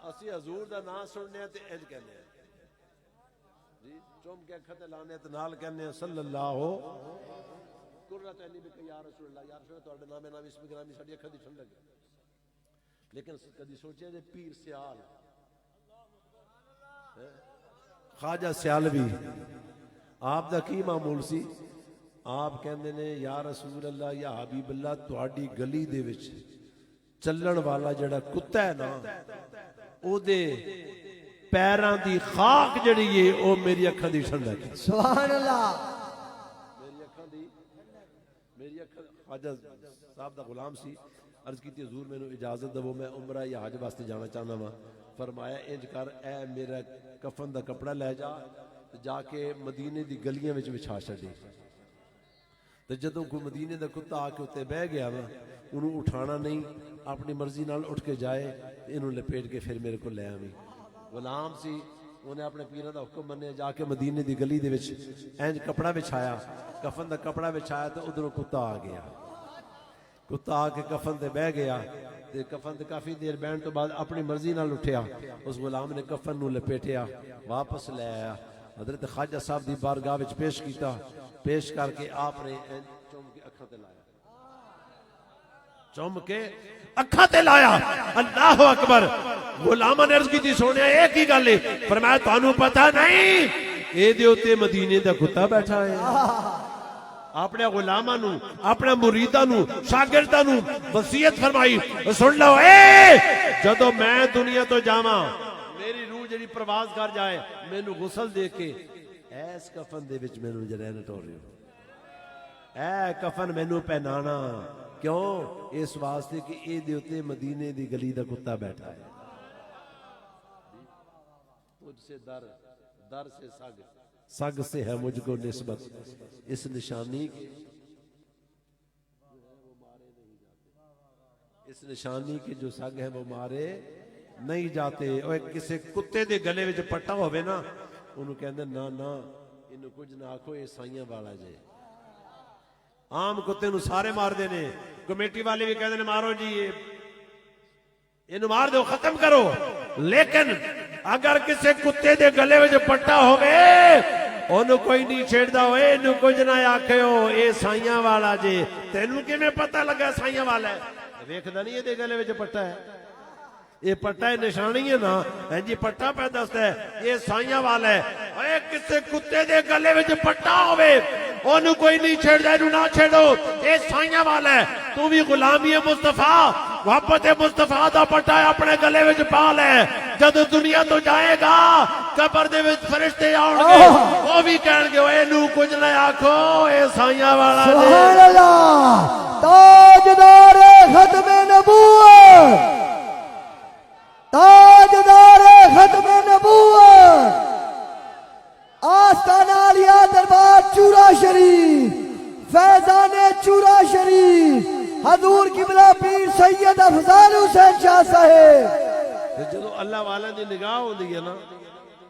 [SPEAKER 4] اسی حضور دا نام سننے تے انج کہنے ہیں جی، چوم کے کھتے لانے تے نال کہنے ہیں صلی اللہ قرۃ عینی بک یا رسول اللہ، یا رسول اللہ تواڈے نام نام اسم گرامی ساڈی اکھاں دی ٹھنڈک ہے۔ لیکن کدی سوچیا جے پیر سیال خواجہ سیالوی آپ دا کی معمول سی؟ آپ کہندے نے یا رسول اللہ یا حبیب اللہ تہاڈی گلی دے وچ چلن والا جڑا کتا ہے نا او دے پیراں دی خاک جڑی ہے او میری اکھاں دی ٹھنڈک ہے.
[SPEAKER 5] سبحان اللہ.
[SPEAKER 4] میری اکھاں خواجہ صاحب دا غلام سی. عرض کیتی حضور مینوں اجازت دو میں عمرہ یا حج واسطے جانا چاہنا وا. فرمایا انج کر اے میرا کفن دا کپڑا لے جا کے مدینے دی گلیاں وچ بچھا چھڈی. تے جدوں کوئی مدینے دا کتا آ کے اتنے بہ گیا نا انہوں اٹھانا نہیں, اپنی مرضی نال اٹھ کے جائے انہوں لپیٹ کے پھر میرے کو لے آویں. غلام سی انہیں اپنے پیراں دا حکم منیا, جا کے مدینے دی گلی دے وچ انج کپڑا بچھایا, کفن دا کپڑا بچھایا تو ادھروں کتا آ گیا. کتا آ کے کفن تے بہ گیا تے کفن تے کافی دیر بہن تو بعد اپنی مرضی نال اٹھیا. اس غلام نے کفن نو لپیٹیا واپس لے آیا, حضرت خواجہ صاحب دی بارگاہ وچ پیش کیتا. پیش کر کے آپ نے چوم کے اکھاں تے لایا, چوم کے اکھاں تے لایا. اللہ اکبر. غلاماں نے عرض کیتی سونیا ایک ہی گل ہے. فرمایا تانوں پتہ نہیں اے دے اوتے مدینے دا کتا بیٹھا ہے. اپنے غلاماں نو اپنے مریداں نو شاگرداں نو وصیت فرمائی سن لو اے جدوں میں دنیا تو جاواں میری روح جڑی پرواز کر جائے مینوں غسل دے کے ایس کفن دے وچ مینوں جڑے ٹورے اے کفن مینوں پہنانا. کیوں؟ اس واسطے کہ اے دے اوتے مدینے دی گلی دا کتا بیٹھا ہے. تجھ سے در سے سگ سے ہے مجھ کو نسبت, اس نشانی کی اس نشانی کے جو سگ ہے وہ مارے نہیں جاتے. اور کسی کتے دے گلے وچ پٹا ہوئے نا انہوں کہندے نا انہوں کچھ نہ آکھو یہ سائیاں والا جے. عام کتے نو سارے مار دینے, کمیٹی والے بھی کہندے مارو جی انہوں مار دو ختم کرو. لیکن اگر کسی کتے دے گلے وچ پٹا ہوئے انہوں کوئی نہیں چھیڑدا ہوئے انہوں کچھ نہ آکھو اے سائیاں والا جے. تینوں کیویں پتہ لگا سائیاں والا ہے؟ ویکھدا نہیں اے گلے وچ پٹا ہے, یہ پٹا ہے نشانی ہے نا جی پٹا پہ دستا ہے یہ سائیاں والا ہے. اے کسے کتے دے گلے وچ پٹا ہوئے انہوں کوئی نہیں چھیڑ دے, نہ چھیڑو یہ سائیاں والا ہے. تو بھی غلامی مصطفیٰ محبت مصطفیٰ دا پٹا ہے اپنے گلے وچ پا لے. جد دنیا تو جائے گا قبر دے وچ فرشتے آؤ گے وہ بھی کہن گے اے نو کچھ نہ آکھو اے سائیاں والا جے.
[SPEAKER 5] سبحان اللہ. تاجدار ختم نبوت, تاجدار ختم نبوت, آستانہ عالیہ دربار چورا شریف, فیضان چورا شریف, حضور قبلہ پیر سید افضل حسین شاہ صاحب.
[SPEAKER 4] جدو اللہ والا دی نگاہ ہوندی ہے نا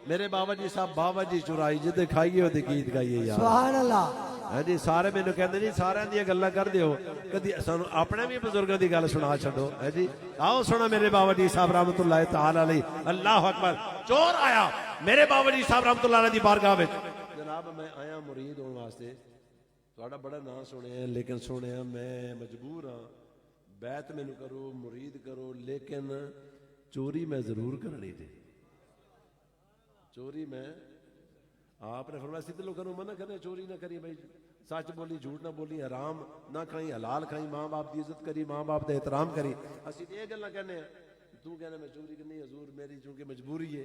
[SPEAKER 4] میرے بابا جی صاحب بابا جی چورائی جدے کھائیے ہوتے گیت گائیے یار.
[SPEAKER 5] سبحان اللہ.
[SPEAKER 4] ہاں جی سارے مینوں کہندے جی سارے دی گلاں کر دیو, کدی سانو اپنے بھی بزرگاں دی گل سنا چھڈو. ہے جی آؤ سنا میرے بابا جی صاحب رحمت اللہ تعالی علیہ. اللہ اکبر. چور آیا میرے بابا جی صاحب رحمت اللہ علیہ دی بارگاہ وچ, جناب میں آیا مرید ہون واسطے, تہاڈا بڑا نام سنیا لیکن سنیا میں مجبور ہاں بیعت مینوں کرو مرید کرو لیکن چوری میں ضرور کرنی جی. چوری میں آپ نے فرمایا سیدھے لوگوں کو منع کرنا چوری نہ کری بھائی, سچ بولی جھوٹ نہ بولی, حرام نہ کھائی حلال کھائی, ماں باپ کی عزت کری, ماں باپ کا احترام کری. اسی یہ گلاں کہنے ہیں تو کہنا میں چوری کرنی. حضور میری چونکہ مجبوری ہے,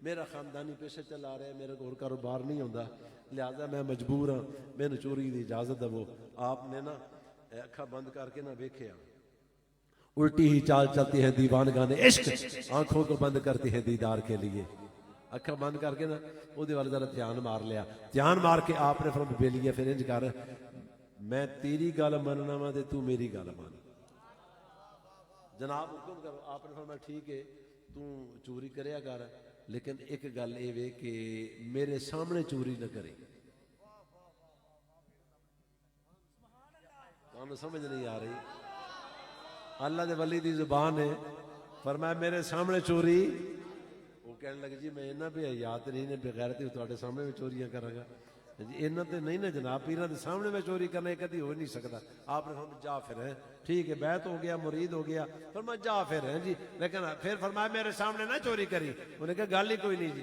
[SPEAKER 4] میرا خاندانی پیشہ چلا رہا ہے, میرا اور کاروبار نہیں ہوتا لہذا میں مجبور ہاں میں چوری کی اجازت دو. آپ نے نا اکھا بند کر کے نہ ویکھیا الٹی ہی چال چلتی ہے دیوان گانے عشق, آنکھوں کو بند کرتی ہے دیدار کے لیے. اکھا بند کر کے نا وہ والے ذرا دھیان مار لیا. دھیان مار کے آپ نے فرمایا بیلیے پھر انج کر میں تیری گل مننا وا تے تو میری گل مان. جناب حکم کرو. آپ نے فرمایا ٹھیک ہے تو چوری کریا کر لیکن ایک گل اے وے کہ میرے سامنے چوری نہ کرے. تمہیں سمجھ نہیں آ رہی؟ اللہ دے ولی دی زبان ہے. فرمایا میرے سامنے چوری. وہ کہنے لگے جی میں انہاں پہ یاد نہیں نے بغیرتی تواڈے سامنے میں چوریاں کراں گا. جی انہاں تے نہیں نا جناب, پیراں دے سامنے میں چوری کرنا کدی ہو نہیں سکتا. آپ نے فرمایا جا پھر ہے ٹھیک ہے بیعت ہو گیا مرید ہو گیا. فرمایا جا پھر ہے جی لیکن پھر فرمایا میرے سامنے نہ چوری کری. انہوں نے کہا گل ہی کوئی نہیں جی.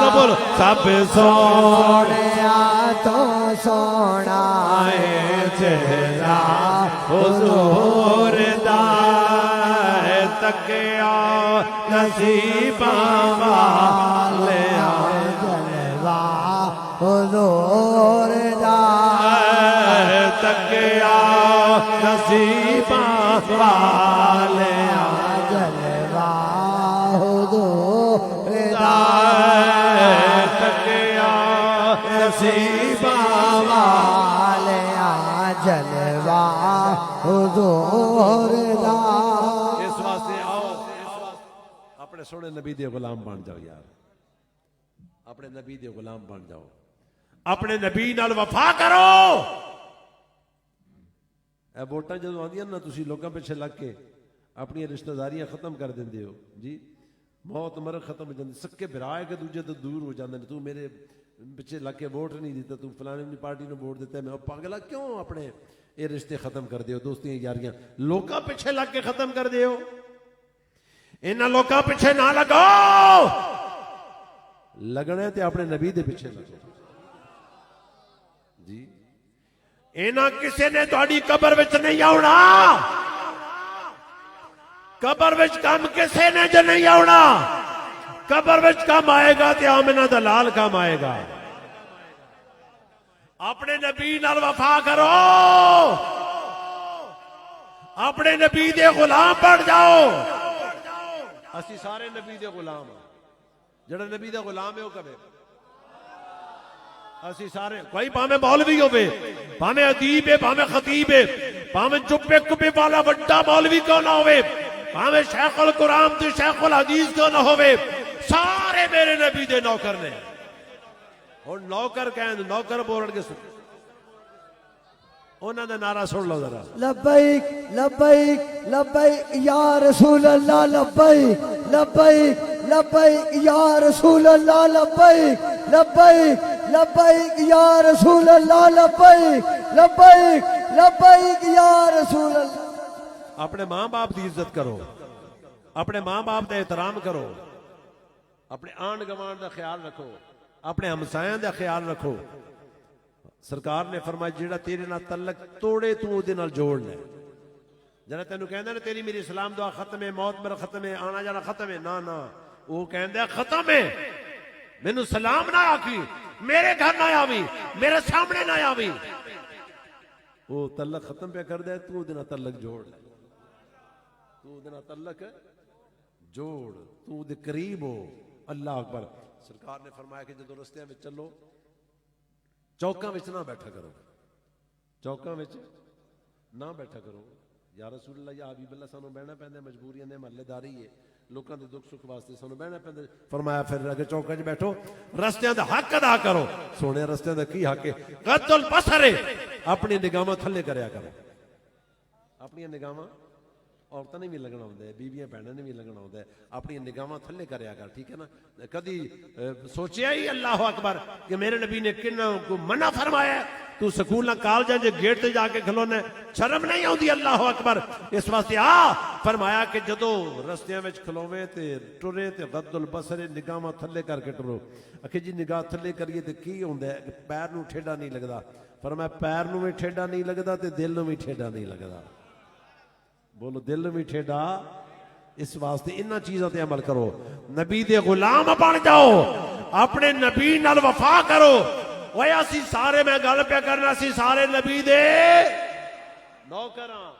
[SPEAKER 4] رب سونے
[SPEAKER 5] تو سونا
[SPEAKER 4] چہرہ حضور دا تکیا نصیباں والیاں
[SPEAKER 5] جلوہ حضور دا
[SPEAKER 4] تکیا نصیباں والیاں
[SPEAKER 5] جلوہ حضور دا
[SPEAKER 4] تکیا نصیباں
[SPEAKER 5] والیاں جلوہ حضور دا
[SPEAKER 4] اس واسطے آؤ اپنے سونے نبی دے غلام بن جاؤ یار اپنے نبی دے غلام بن جاؤ اپنے نبی نال وفا کرو اے ووٹاں جدوں آندیاں نا تسی لوکاں پیچھے لگ کے اپنی رشتہ داریاں ختم کر دیندے ہو جی موت مرگ ختم ہو جاندی سکے بھرا ہے کہ دوجے تو دور ہو جاندے تو میرے پیچھے لگ کے ووٹ نہیں دیتا تو فلانی پارٹی نے ووٹ دیتا ہے میں پاگلا کیوں اپنے یہ رشتے ختم کر دیو دوستیاں یاریاں لوکاں پیچھے لگ کے ختم کر دیو انہاں لوکاں پیچھے نہ لگو لگنا ہے تے اپنے نبی دے پیچھے لگو جی اینا کسے نے تہاڈی قبر وچ نہیں آونا قبر وچ کم کسے نے جو نہیں آونا قبر وچ کم آئے گا تے آمنہ دا لال کم آئے گا اپنے نبی نال وفا کرو اپنے نبی دے غلام بن جاؤ اسی سارے نبی دے غلام جڑا نبی دے غلام ہے وہ کبھی اسی سارے کوئی پاویں مولوی ہوے پاویں ادیب ہے پاویں خطیب ہے پاویں چپے کبے والا وڈا مولوی کیوں نہ ہوے پاویں شیخ القرآن تے شیخ الحدیث کیوں نہ ہوے سارے میرے نبی دے نوکر نے اور نوکر کہیں نوکر بولن کے سن انہاں دا نعرہ سن لو ذرا
[SPEAKER 5] لبیک لبیک لبیک یا رسول اللہ لبیک لبیک لبیک یا رسول اللہ لبیک لبیک لبیک یا رسول اللہ لبیک لبیک لبیک یا رسول اللہ
[SPEAKER 4] اپنے ماں باپ دی عزت کرو اپنے ماں باپ دا احترام کرو اپنے آن گوان دا خیال رکھو اپنے ہمسایاں دا خیال رکھو سرکار نے فرمایا جیڑا تیرے نال تعلق توڑے تو دے نال جوڑ لے جنا تینوں کہندا نا تیری میری اسلام دعا ختم ہے موت میرا ختم ہے آنا جانا ختم ہے نا نا وہ کہندا ختم ہے مینوں سلام نہ آکھی میرے گھر نہ آوی میرے سامنے نہ آوی وہ تعلق ختم پہ کر دے تو دے نال تعلق جوڑ لے تو دے نال تعلق جوڑ تو دے قریب ہو اللہ اکبر سرکار نے فرمایا کہ جدو رستے میں چلو چوکاں وچ نہ بیٹھا کرو چوکاں وچ نہ بیٹھا کرو یا رسول اللہ یا حبیب اللہ سانو بہنا پہندے مجبوریاں نے محلے داری ہے لوکاں دے دکھ سکھ واسطے سانو بہنا پہندے فرمایا پھر اگر چوکاں وچ بیٹھو رستیاں دا حق ادا کرو سونے رستیاں دا کی حق ہے غض البصر اپنی نگاہاں تھلے کریا کرو اپنی نگاہاں عورتوں نے بھی لگنا ہوتا ہے بیویاں بہنوں نے بھی لگنا ہوتا ہے اپنی نگاہاں تھلے کریا کر ٹھیک ہے نا کدی سوچیا ہی اللہ اکبر کہ میرے نبی نے کن کو منع فرمایا ہے تو سکولاں کالجاں دے گیٹ تے جا کے کھلونا شرم نہیں آندی اللہ اکبر اس واسطے فرمایا کہ جدو رستیاں وچ کھلووے تے ٹرے تے غض البصر نگاہاں تھلے کر کے ٹرو اکھے جی نگاہ تھلے کریے تے کی ہوندا ہے پیر نوں ٹھیڈا نہیں لگدا فرمایا پیر نوں وی ٹھیڈا نہیں لگدا تے دل نوں وی ٹھیڈا نہیں لگدا بولو دل بھی ٹھیڈا اس واسطے انہاں چیزاں تے عمل کرو نبی دے غلام بن جاؤ اپنے نبی نال وفا کرو اوے اسی سارے میں گل پہ کرنا اسی سارے نبی دے نوکر ہاں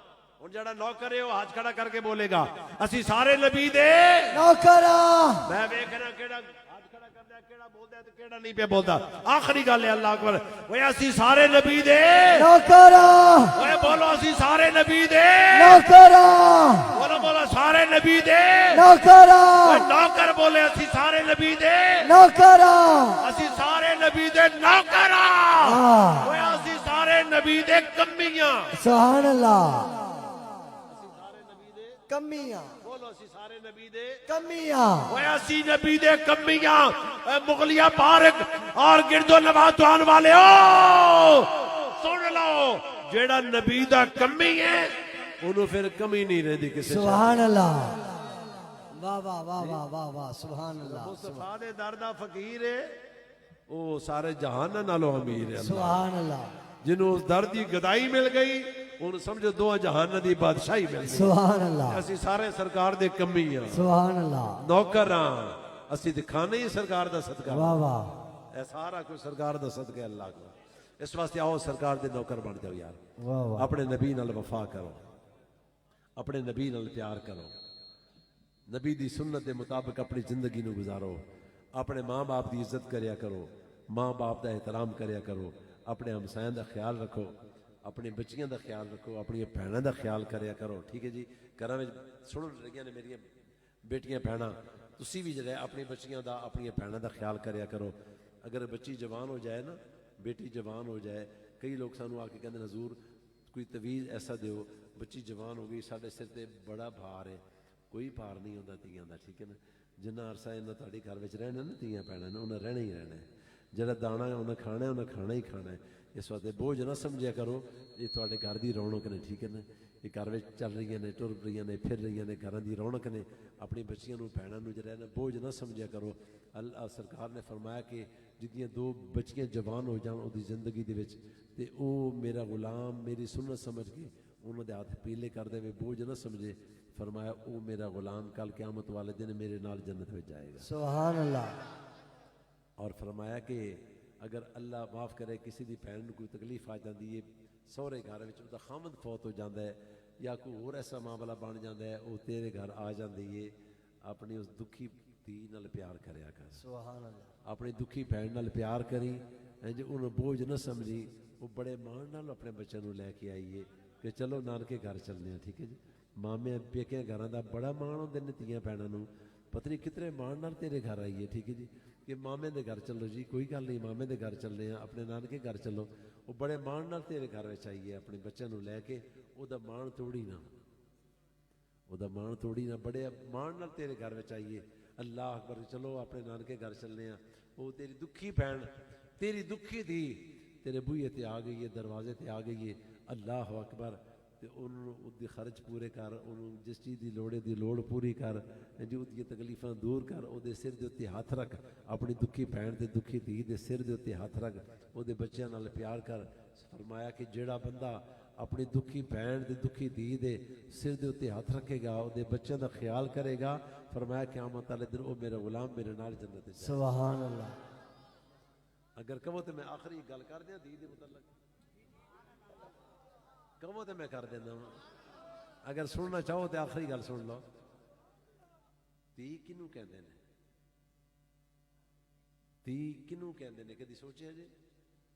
[SPEAKER 4] ہن جڑا نوکر ہے وہ ہاتھ کھڑا کر کے بولے گا اسی سارے نبی دے
[SPEAKER 5] نوکر
[SPEAKER 4] میں ویکھنا کیڑا ہاتھ کھڑا کردا ہے کیڑا بولدا ہے تے کیڑا نہیں پہ بولدا آخری گل ہے اللہ اکبر اوے اسی سارے نبی دے
[SPEAKER 5] نوکر
[SPEAKER 4] اوے بولو اسی سارے نبی دے
[SPEAKER 5] نوکر
[SPEAKER 4] بولو بولو سارے نبی دے
[SPEAKER 5] نوکر
[SPEAKER 4] نوکر بولے اسی سارے نبی دے
[SPEAKER 5] نوکر
[SPEAKER 4] اسی سارے نبی دے نوکر اوے اسی سارے نبی دے کمیاں
[SPEAKER 5] سبحان اللہ کمیاں
[SPEAKER 4] بولو اسی سارے نبی دے
[SPEAKER 5] کمیاں
[SPEAKER 4] اوے اسی نبی دے کمیاں اے مغلیہ بارک اور گرد و نواح آن والے سن لو جیڑا نبی دا کمی ہے انہوں پھر کمی نہیں رہتی کسی
[SPEAKER 5] سبحان اللہ واہ واہ واہ واہ واہ واہ سبحان اللہ
[SPEAKER 4] مصطفیٰ دے دردہ فقیر ہے وہ سارے جہان نالوں امیر ہے اللہ
[SPEAKER 5] سبحان اللہ
[SPEAKER 4] جنہوں اس در دی گدائی مل گئی ان سمجھو دو جہان دی بادشاہی مل گئی
[SPEAKER 5] سبحان اللہ
[SPEAKER 4] اسی سارے سرکار دے کمی ہاں
[SPEAKER 5] سبحان اللہ
[SPEAKER 4] نوکر ہاں اسی دکھانے ہی سرکار دا صدقہ
[SPEAKER 5] واہ واہ
[SPEAKER 4] اے سارا کوئی سرکار دا صدقہ ہے اللہ کو اس واسطے آؤ سرکار دے نوکر بن جاؤ یار
[SPEAKER 5] واہ واہ
[SPEAKER 4] اپنے نبی نال وفا کرو اپنے نبی نال پیار کرو نبی دی سنت دے مطابق اپنی زندگی نو گزارو اپنے ماں باپ دی عزت کریا کرو ماں باپ دا احترام کریا کرو اپنے ہمسایاں دا خیال رکھو اپنی بچیاں دا خیال رکھو اپنی بھیناں دا خیال کریا کرو ٹھیک ہے جی گھراں وچ سن رہیاں نے میری بیٹیاں بھیناں تسی بھی جڑے اپنی بچیاں دا اپنی بھیناں دا خیال کریا کرو اگر بچی جوان ہو جائے نا بیٹی جوان ہو جائے کئی لوگ سانو آ کے کہندے حضور کوئی تویز ایسا دیو بچی جوان ہو گئی ساڈے سر تے بڑا بھار ہے کوئی بھار نہیں ہوندا تیاں دا ٹھیک ہے نا جنہ عرصہ انہاں تہاڈے گھر وچ رہنا نا تیاں بھیناں نے انہاں رہنا ہی رہنا ہے جڑا دانا ہے انہیں کھانا ہی کھانا ہے اس واسطے بوجھ نہ سمجھیا کرو یہ تھوڑے گھر دی رونق نے ٹھیک ہے نا یہ گھر وچ چل رہی نے ٹر رہی نے پھر رہی نے گھراں دی رونق نے اپنی بچیاں نو بھیناں نو جڑا ہے بوجھ نہ سمجھیا کرو اللہ سرکار نے فرمایا کہ جتنی دو بچیاں جوان ہو جان دی زندگی دے وچ تے او میرا غلام میری سنت سمجھ کے انہوں دے ہاتھ پیلے کر دے بوجھ نہ سمجھے فرمایا او میرا غلام کل قیامت والے دن میرے نال جنت وچ جائے گا
[SPEAKER 5] سبحان اللہ
[SPEAKER 4] اور فرمایا کہ اگر اللہ معاف کرے کسی دی بھین نوں کوئی تکلیف آ جاندی ہے سہرے گھر وچ اودہ خامد فوت ہو جاندا ہے یا کوئی اور ایسا معاملہ بن جاندا ہے او تیرے گھر آ جاندی ہے اپنی اس دکھی دھی نال پیار کریا کر
[SPEAKER 5] سبحان اللہ
[SPEAKER 4] اپنی دکھی بھین نال پیار کری جی انہوں بوجھ نہ سمجھی وہ بڑے مان نال اپنے بچوں نوں لے کے آئیے کہ چلو نانکے گھر چلنے ہیں ٹھیک ہے جی مامے پیکے گھراں دا بڑا مان ہوندے نے تیاں بھیناں نوں پتہ نہیں کتنے مان نال تیرے گھر آئیے ٹھیک ہے جی کہ مامے دے گھر چلو جی کوئی گل نہیں مامے دے گھر چلنے ہیں اپنے نانکے گھر چلو وہ بڑے مان نال تیرے گھر وچ آئیے اپنے بچوں نوں لے کے او دا مان توڑی نہ او دا مان توڑی نہ بڑے مان نال تیرے گھر وچ آئیے اللہ اکبر چلو اپنے نانکے گھر چلنے ہیں وہ تیری دکھی بہن تیری دکھی دی تیرے بوئے تے آ گئی ہے دروازے تے آ گئی ہے اللہ اکبر تے انہوں دی خرچ پورے کر انہوں جس چیز دی لوڑے دی لوڑ پوری کر جو دی تکلیفاں دور کر او دے سر دے اتے ہاتھ رکھ اپنی دکھی بہن دے دکھی دھی دے سر دے اتے ہاتھ رکھ او دے بچیاں نال پیار کر فرمایا کہ جیڑا بندہ اپنی دکھی بہن دے دکھی دھی دے سر دے اتے ہاتھ رکھے گا او دے بچیاں دا خیال کرے گا فرمایا قیامت والے دن او میرا غلام میرے نال جنت وچ جائے
[SPEAKER 5] سبحان اللہ
[SPEAKER 4] اگر کہو تو میں آخری گل کر دیا دی دے متعلق کہو تو میں کر دینا ہوں اگر سننا چاہو تو آخری گل سن لو تی کنوں کہندے نے تی کنوں کہندے نے کدی سوچیا جی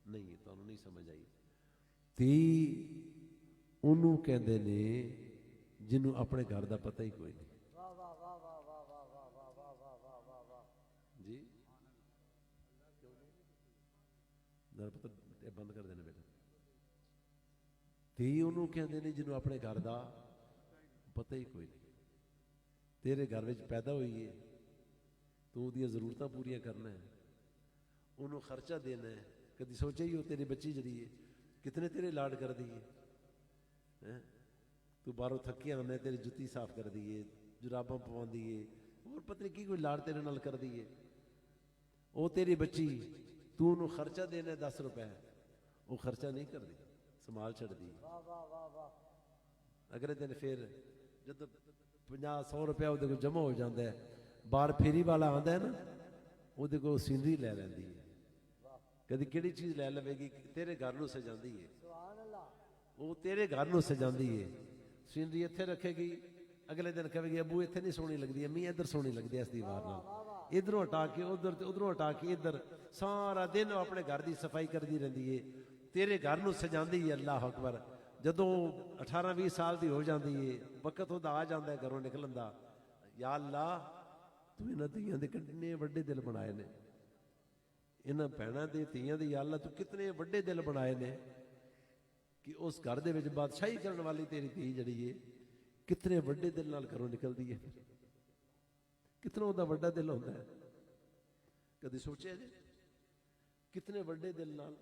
[SPEAKER 4] نہیں تانوں نہیں سمجھ آئی تی انہوں کہندے نے جنہوں اپنے گھر دا پتہ ہی کوئی نہیں جی ذرا پتہ بند کر دینا بیٹا تی انہوں کہندے نے جنہوں اپنے گھر دا پتہ ہی کوئی نہیں تیرے گھر وچ پیدا ہوئی ہے تو دی ضرورتاں پوریاں کرنا ہے انہوں خرچہ دینا ہے کدی سوچے ہی ہو تیری بچی جڑی ہے کتنے تیرے لاڈ کر دیئے تو باروں تھکی آنے تیری جتی صاف کر دیئے جراباں پوان دیئے اور پتہ نہیں کی کوئی لاڈ تیرے نال کر دیئے او تیری بچی تو انہوں خرچہ دینا ہے 10 روپے وہ خرچہ نہیں کر دی سمال چھڑ دی اگلے دن پھر جب 50-100 روپے وہ کو جمع ہو جاندہ ہے بار پھیری والا آندہ ہے نا وہ کو سینری لے لیندی ہے کدی کیڑی چیز لے لوے گی تیرے گھر نو سجاندی ہے وہ تیرے گھر نو سجاندی ہے سینری ایتھے رکھے گی اگلے دن کہے گی ابو ایتھے نہیں سونی لگ دی ہے امی ادھر سونی لگ دی ہے اس دیوار نال ادھروں ہٹا کے ادھروں ہٹا کے ادھر سارا دن اپنے گھر دی صفائی کر دی رہندی ہے تیرے گھر نو سجاندی ہے اللہ اکبر جدوں 18-20 سال دی ہو جاندی ہے وقت ہوتا آ جاندہ ہے گھروں نکلن دا یا اللہ تو انہاں دھیاں دے کتنے وڈے دل بنائے نے انہاں بہناں دے دھیاں دے یا اللہ تو کتنے وڈے دل بنائے نے کہ اس گھر دے وچ بادشاہی کرن والی تیری دھی جڑی ہے کتنے وڈے دل نال گھروں نکلدی ہے کتنا دا وڈا دل ہوندا ہے کدی سوچیا جی کتنے وڈے دل نال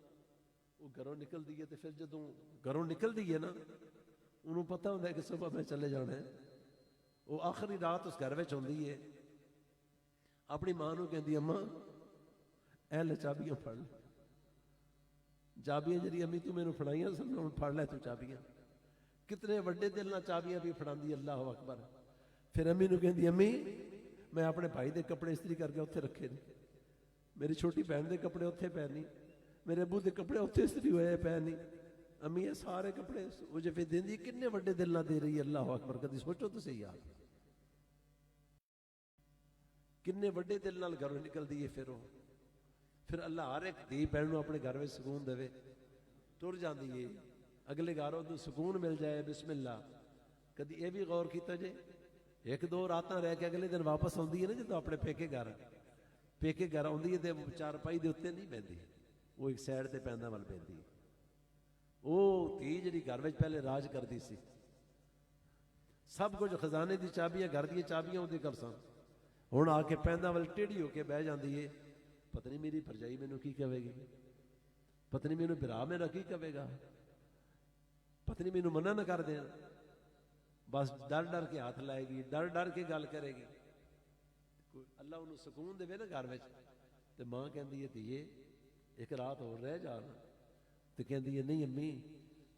[SPEAKER 4] وہ گھروں نکل دی ہے تو پھر جدوں گھروں نکل دی ہے نا انہوں پتہ ہوتا ہے کہ صبح میں چلے جانا ہے وہ آخری رات اس گھر وچ ہوندی ہے اپنی ماں نوں کہندی اماں ਐ ਲੈ ਚਾਬੀਆਂ ਫੜ ਲੈ, ਚਾਬੀਆਂ ਜਿਹੜੀ ਅਮੀ ਤੂੰ ਮੈਨੂੰ ਫੜਾਈਆਂ ਸਨ, ਹੁਣ ਫੜ ਲੈ ਤੂੰ ਚਾਬੀਆਂ। ਕਿਤਨੇ ਵੱਡੇ ਦਿਲ ਨਾਲ ਚਾਬੀਆਂ ਵੀ ਫੜਾਉਂਦੀ, ਅੱਲਾਹੁ ਅਕਬਰ। ਫਿਰ ਅਮੀ ਨੂੰ ਕਹਿੰਦੀ, ਅਮੀ ਮੈਂ ਆਪਣੇ ਭਾਈ ਦੇ ਕੱਪੜੇ ਇਸਤਰੀ ਕਰਕੇ ਉੱਥੇ ਰੱਖੇ ਨੇ, ਮੇਰੀ ਛੋਟੀ ਭੈਣ ਦੇ ਕੱਪੜੇ ਉੱਥੇ ਪਏ ਨਹੀਂ, ਮੇਰੇ ਅੱਬੂ ਦੇ ਕੱਪੜੇ ਉੱਥੇ ਇਸਤਰੀ ਹੋਏ ਪਏ ਨਹੀਂ। ਅਮੀ ਇਹ ਸਾਰੇ ਕੱਪੜੇ ਉਹ ਜੇ ਫਿਰ ਦਿੰਦੀ, ਕਿੰਨੇ ਵੱਡੇ ਦਿਲ ਨਾਲ ਦੇ ਰਹੀ ਹੈ, ਅੱਲਾਹੁ ਅਕਬਰ। ਕਦੀ ਸੋਚੋ ਤੁਸੀਂ ਯਾਰ, ਕਿੰਨੇ ਵੱਡੇ ਦਿਲ ਨਾਲ ਘਰੋਂ ਨਿਕਲਦੀ ਹੈ। ਫਿਰ ਅੱਲਾਹ ਹਰ ਇੱਕ ਧੀ ਭੈਣ ਨੂੰ ਆਪਣੇ ਘਰ ਵਿੱਚ ਸਕੂਨ ਦੇਵੇ, ਤੁਰ ਜਾਂਦੀ ਏ, ਅਗਲੇ ਘਰ ਉਹਨੂੰ ਸਕੂਨ ਮਿਲ ਜਾਏ, ਬਿਸਮਿਲ੍ਲਾ। ਕਦੀ ਇਹ ਵੀ ਗੌਰ ਕੀਤਾ ਜੇ, ਇੱਕ ਦੋ ਰਾਤਾਂ ਰਹਿ ਕੇ ਅਗਲੇ ਦਿਨ ਵਾਪਸ ਆਉਂਦੀ ਹੈ ਨਾ, ਜਦੋਂ ਆਪਣੇ ਪੇਕੇ ਘਰ ਆਉਂਦੀ ਹੈ ਤੇ ਚਾਰਪਾਈ ਦੇ ਉੱਤੇ ਨਹੀਂ ਬਹਿੰਦੀ, ਉਹ ਇੱਕ ਸਾਈਡ ਤੇ ਪੈਂਦਾ ਵੱਲ ਪੈਂਦੀ। ਉਹ ਧੀ ਜਿਹੜੀ ਘਰ ਵਿੱਚ ਪਹਿਲੇ ਰਾਜ ਕਰਦੀ ਸੀ, ਸਭ ਕੁਝ ਖਜ਼ਾਨੇ ਦੀ ਚਾਬੀਆਂ, ਘਰ ਦੀਆਂ ਚਾਬੀਆਂ ਉਹਦੇ ਕੋਲ ਸਨ। ਹੁਣ ਆ ਕੇ ਪੈਂਦਾ ਵੱਲ ਟੇਢੀ ਹੋ ਕੇ ਬਹਿ ਜਾਂਦੀ ਏ, ਪਤਾ ਨਹੀਂ ਮੇਰੀ ਭਰਜਾਈ ਮੈਨੂੰ ਕੀ ਕਹੇਗੀ, ਪਤਾ ਨਹੀਂ ਮੈਨੂੰ ਭਰਾ ਮੇਰਾ ਕੀ ਕਹੇਗਾ, ਪਤਾ ਨਹੀਂ ਮੈਨੂੰ ਮਨਾ ਨਾ ਕਰ ਦੇਣ। ਬਸ ਡਰ ਡਰ ਕੇ ਹੱਥ ਲਾਏਗੀ, ਡਰ ਡਰ ਕੇ ਗੱਲ ਕਰੇਗੀ। ਅੱਲਾ ਉਹਨੂੰ ਸਕੂਨ ਦੇਵੇ ਨਾ ਘਰ ਵਿੱਚ। ਤੇ ਮਾਂ ਕਹਿੰਦੀ ਹੈ, ਧੀਏ ਇੱਕ ਰਾਤ ਹੋਰ ਰਹਿ ਜਾ। ਤੇ ਕਹਿੰਦੀ ਹੈ, ਨਹੀਂ ਅੰਮੀ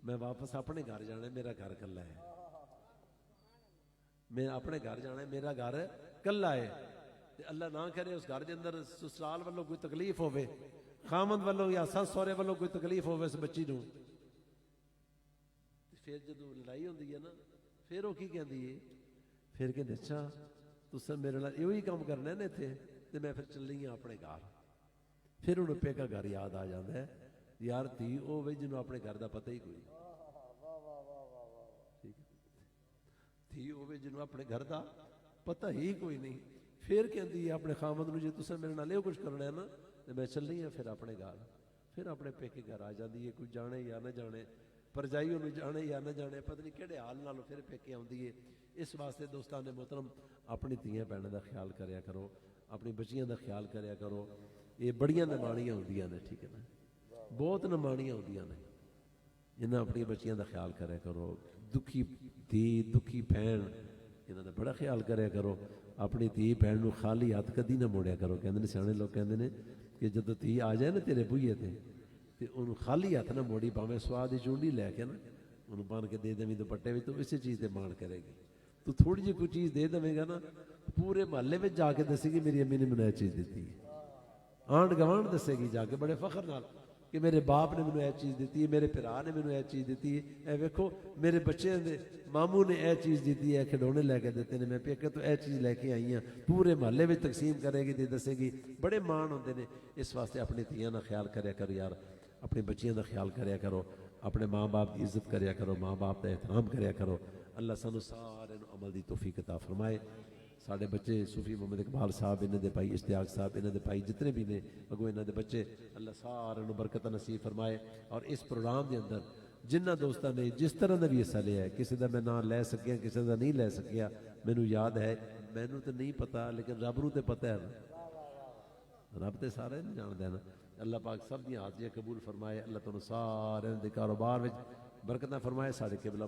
[SPEAKER 4] ਮੈਂ ਵਾਪਸ ਆਪਣੇ ਘਰ ਜਾਣਾ, ਮੇਰਾ ਘਰ ਕੱਲਾ ਹੈ, ਮੈਂ ਆਪਣੇ ਘਰ ਜਾਣਾ, ਮੇਰਾ ਘਰ ਕੱਲਾ ਹੈ। ਤੇ ਅੱਲਾ ਨਾ ਕਰੇ ਉਸ ਘਰ ਦੇ ਅੰਦਰ ਸਸੁਰਾਲ ਵੱਲੋਂ ਕੋਈ ਤਕਲੀਫ ਹੋਵੇ, ਖਾਮਦ ਵੱਲੋਂ ਜਾਂ ਸੱਸ ਸਹੁਰੇ ਵੱਲੋਂ ਕੋਈ ਤਕਲੀਫ ਹੋਵੇ ਉਸ ਬੱਚੀ ਨੂੰ। ਫਿਰ ਜਦੋਂ ਲੜਾਈ ਹੁੰਦੀ ਹੈ ਨਾ, ਫਿਰ ਉਹ ਕੀ ਕਹਿੰਦੀ ਹੈ, ਫਿਰ ਕਹਿੰਦੇ ਅੱਛਾ ਤੁਸੀਂ ਮੇਰੇ ਨਾਲ ਇਹੋ ਹੀ ਕੰਮ ਕਰਨਾ ਨੇ ਇੱਥੇ, ਤੇ ਮੈਂ ਫਿਰ ਚੱਲੀ ਹਾਂ ਆਪਣੇ ਘਰ। ਫਿਰ ਉਹਨੂੰ ਪੇਕਾ ਘਰ ਯਾਦ ਆ ਜਾਂਦਾ ਹੈ, ਯਾਰ ਧੀ ਉਹ ਵੇ ਜਿਹਨੂੰ ਆਪਣੇ ਘਰ ਦਾ ਪਤਾ ਹੀ ਕੋਈ, ਠੀਕ ਹੈ, ਧੀ ਉਹ ਵੇ ਜਿਹਨੂੰ ਆਪਣੇ ਘਰ ਦਾ ਪਤਾ ਹੀ ਕੋਈ ਨਹੀਂ। ਫਿਰ ਕਹਿੰਦੀ ਹੈ ਆਪਣੇ ਖਾਮਦ ਨੂੰ, ਜੇ ਤੁਸੀਂ ਮੇਰੇ ਨਾਲ ਇਹੋ ਕੁਝ ਕਰਨਾ ਹੈ ਨਾ, ਤੇ ਮੈਂ ਚੱਲੀ ਹਾਂ ਫਿਰ ਆਪਣੇ ਘਰ। ਫਿਰ ਆਪਣੇ ਪੇਕੇ ਘਰ ਆ ਜਾਂਦੀ ਹੈ, ਕੋਈ ਜਾਣੇ ਜਾਂ ਨਾ ਜਾਣੇ, ਭਰਜਾਈ ਉਹਨੂੰ ਜਾਣੇ ਜਾਂ ਨਾ ਜਾਣੇ, ਪਤਾ ਨਹੀਂ ਕਿਹੜੇ ਹਾਲ ਨਾਲ ਫਿਰ ਪੇਕੇ ਆਉਂਦੀ ਹੈ। ਇਸ ਵਾਸਤੇ ਦੋਸਤਾਂ ਦੇ ਮੁਹਤਰਮ, ਆਪਣੀ ਧੀਆਂ ਭੈਣਾਂ ਦਾ ਖਿਆਲ ਕਰਿਆ ਕਰੋ, ਆਪਣੀ ਬੱਚੀਆਂ ਦਾ ਖਿਆਲ ਕਰਿਆ ਕਰੋ। ਇਹ ਬੜੀਆਂ ਨਿਮਾਣੀਆਂ ਹੁੰਦੀਆਂ ਨੇ, ਠੀਕ ਹੈ ਨਾ, ਬਹੁਤ ਨਿਮਾਣੀਆਂ ਹੁੰਦੀਆਂ ਨੇ। ਇਹਨਾਂ ਆਪਣੀਆਂ ਬੱਚੀਆਂ ਦਾ ਖਿਆਲ ਕਰਿਆ ਕਰੋ। ਦੁਖੀ ਧੀ, ਦੁਖੀ ਭੈਣ, ਇਹਨਾਂ ਦਾ ਬੜਾ ਖਿਆਲ ਕਰਿਆ ਕਰੋ। ਆਪਣੀ ਧੀ ਭੈਣ ਨੂੰ ਖਾਲੀ ਹੱਥ ਕਦੀ ਨਾ ਮੋੜਿਆ ਕਰੋ। ਕਹਿੰਦੇ ਨੇ ਸਿਆਣੇ ਲੋਕ, ਕਹਿੰਦੇ ਨੇ ਕਿ ਜਦੋਂ ਧੀ ਆ ਜਾਏ ਨਾ ਤੇਰੇ ਬੂਹੇ ਤੇ ਉਹਨੂੰ ਖਾਲੀ ਹੱਥ ਨਾ ਮੋੜੀ, ਭਾਵੇਂ ਸਵਾਦ ਦੀ ਚੂੰਡੀ ਲੈ ਕੇ ਨਾ ਉਹਨੂੰ ਬੰਨ ਕੇ ਦੇ ਦੇਵੀਂ ਦੁਪੱਟੇ ਵਿੱਚ, ਤੂੰ ਇਸੇ ਚੀਜ਼ ਤੇ ਮਾਣ ਕਰੇਗੀ। ਤੂੰ ਥੋੜੀ ਜਿਹੀ ਕੋਈ ਚੀਜ਼ ਦੇ ਦੇਵੇਂਗਾ ਨਾ, ਪੂਰੇ ਮਹੱਲੇ ਵਿੱਚ ਜਾ ਕੇ ਦੱਸੇਗੀ ਮੇਰੀ ਅੰਮੀ ਨੇ ਮੈਨੂੰ ਇਹ ਚੀਜ਼ ਦਿੱਤੀ ਹੈ। ਆਂਢ ਗਵਾਂਢ ਦੱਸੇਗੀ ਜਾ ਕੇ ਬੜੇ ਫਖਰ ਨਾਲ ਕਿ ਮੇਰੇ ਬਾਪ ਨੇ ਮੈਨੂੰ ਇਹ ਚੀਜ਼ ਦਿੱਤੀ ਹੈ, ਮੇਰੇ ਭਰਾ ਨੇ ਮੈਨੂੰ ਇਹ ਚੀਜ਼ ਦਿੱਤੀ ਹੈ, ਇਹ ਵੇਖੋ ਮੇਰੇ ਬੱਚਿਆਂ ਦੇ ਮਾਮੂ ਨੇ ਇਹ ਚੀਜ਼ ਦਿੱਤੀ ਹੈ, ਖਿਡੌਣੇ ਲੈ ਕੇ ਦਿੱਤੇ ਨੇ, ਮੈਂ ਪੇਕੇ ਤੋਂ ਇਹ ਚੀਜ਼ ਲੈ ਕੇ ਆਈ ਹਾਂ। ਪੂਰੇ ਮਹੱਲੇ ਵਿੱਚ ਤਕਸੀਮ ਕਰੇਗੀ ਤੇ ਦੱਸੇਗੀ, ਬੜੇ ਮਾਣ ਹੁੰਦੇ ਨੇ। ਇਸ ਵਾਸਤੇ ਆਪਣੀ ਧੀਆਂ ਦਾ ਖਿਆਲ ਕਰਿਆ ਕਰੋ ਯਾਰ, ਆਪਣੇ ਬੱਚਿਆਂ ਦਾ ਖਿਆਲ ਕਰਿਆ ਕਰੋ, ਆਪਣੇ ਮਾਂ ਬਾਪ ਦੀ ਇੱਜ਼ਤ ਕਰਿਆ ਕਰੋ, ਮਾਂ ਬਾਪ ਦਾ ਇਹਤਰਾਮ ਕਰਿਆ ਕਰੋ। ਅੱਲਾ ਸਾਨੂੰ ਸਾਰਿਆਂ ਨੂੰ ਅਮਲ ਦੀ ਤੌਫੀਕ ਅਤਾ ਫਰਮਾਏ। ਸਾਡੇ ਬੱਚੇ ਸੂਫੀ ਮੁਹੰਮਦ ਇਕਬਾਲ ਸਾਹਿਬ, ਇਹਨਾਂ ਦੇ ਭਾਈ ਇਸ਼ਤਿਆਕ ਸਾਹਿਬ, ਇਹਨਾਂ ਦੇ ਭਾਈ ਜਿਤਨੇ ਵੀ ਨੇ ਅਗੋ ਇਹਨਾਂ ਦੇ ਬੱਚੇ, ਅੱਲਾ ਸਾਰਿਆਂ ਨੂੰ ਬਰਕਤ ਨਸੀਬ ਫਰਮਾਏ। ਔਰ ਇਸ ਪ੍ਰੋਗਰਾਮ ਦੇ ਅੰਦਰ ਜਿਨ੍ਹਾਂ ਦੋਸਤਾਂ ਨੇ ਜਿਸ ਤਰ੍ਹਾਂ ਦਾ ਵੀ ਹਿੱਸਾ ਲਿਆ ਹੈ, ਕਿਸੇ ਦਾ ਮੈਂ ਨਾਂ ਲੈ ਸਕਿਆ, ਕਿਸੇ ਦਾ ਨਹੀਂ ਲੈ ਸਕਿਆ, ਮੈਨੂੰ ਯਾਦ ਹੈ, ਮੈਨੂੰ ਤਾਂ ਨਹੀਂ ਪਤਾ, ਲੇਕਿਨ ਰੱਬ ਨੂੰ ਤਾਂ ਪਤਾ ਹੈ ਨਾ, ਰੱਬ ਤੇ ਸਾਰਿਆਂ ਨੂੰ ਜਾਣਦਾ ਹੈ ਨਾ। ਅੱਲਾਹ ਪਾਕ ਸਭ ਦੀਆਂ ਹਾਜ਼ਰੀਆਂ ਕਬੂਲ ਫਰਮਾਏ। ਅੱਲਾਹ ਤੁਹਾਨੂੰ ਸਾਰਿਆਂ ਦੇ ਕਾਰੋਬਾਰ ਵਿੱਚ ਬਰਕਤਾਂ ਫਰਮਾਏ। ਸਾਡੇ ਕਿਬਲਾ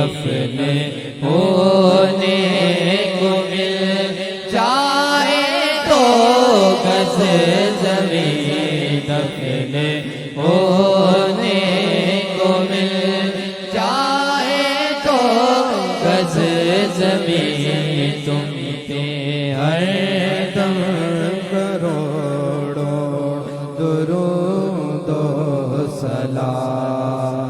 [SPEAKER 7] دفن ہونے کو مل جائے تو گز زمین دفن ہونے کو مل جائے تو گز زمین تم پہ ہر دم
[SPEAKER 2] کروڑوں درود و سلام.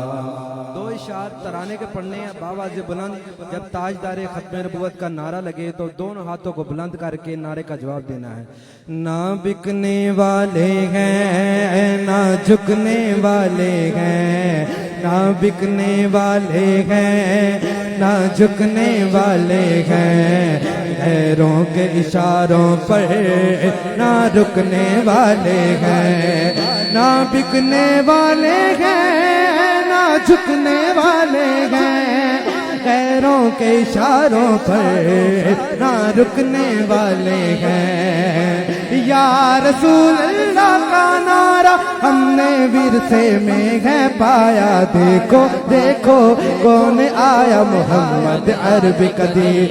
[SPEAKER 8] دو اشعار ترانے کے پڑھنے ہیں باواز بلند. جب تاجدار ختم نبوت کا نعرہ لگے تو دونوں ہاتھوں کو بلند کر کے نعرے کا جواب دینا ہے. نہ بکنے والے ہیں نہ جھکنے والے ہیں, نہ بکنے والے ہیں نہ جھکنے والے ہیں, غیروں کے اشاروں پر نہ رکنے والے ہیں, نہ بکنے والے ہیں نہ جھکنے والے ہیں, غیروں کے اشاروں پر نہ رکنے والے ہیں. یا رسول اللہ کا نعرہ ہم نے ورثے میں ہے پایا, دیکھو دیکھو کون آیا محمد عرب قدیر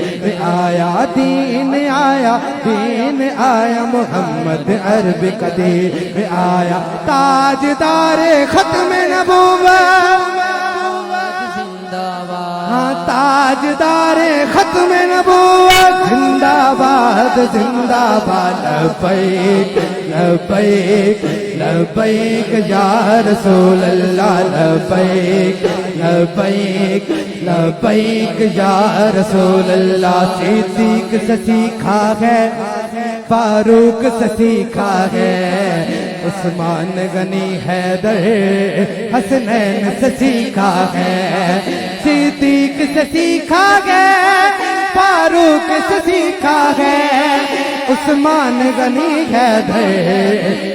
[SPEAKER 8] آیا, دین آیا دین آیا محمد عرب قدیر آیا, تاجدار ختم نبوت ہاں تاجدار ختم نبوت زندہ باد زندہ باد. لبیک لبیک لبیک یا رسول اللہ, لبیک لبیک لبیک یا رسول اللہ. صدیق سے سیکھا ہے, فاروق سے سیکھا ہے, عثمان غنی حیدر حسنین سے سیکھا ہے, صدیق سے سیکھا ہے, فاروق سے سیکھا ہے, عثمان غنی حیدر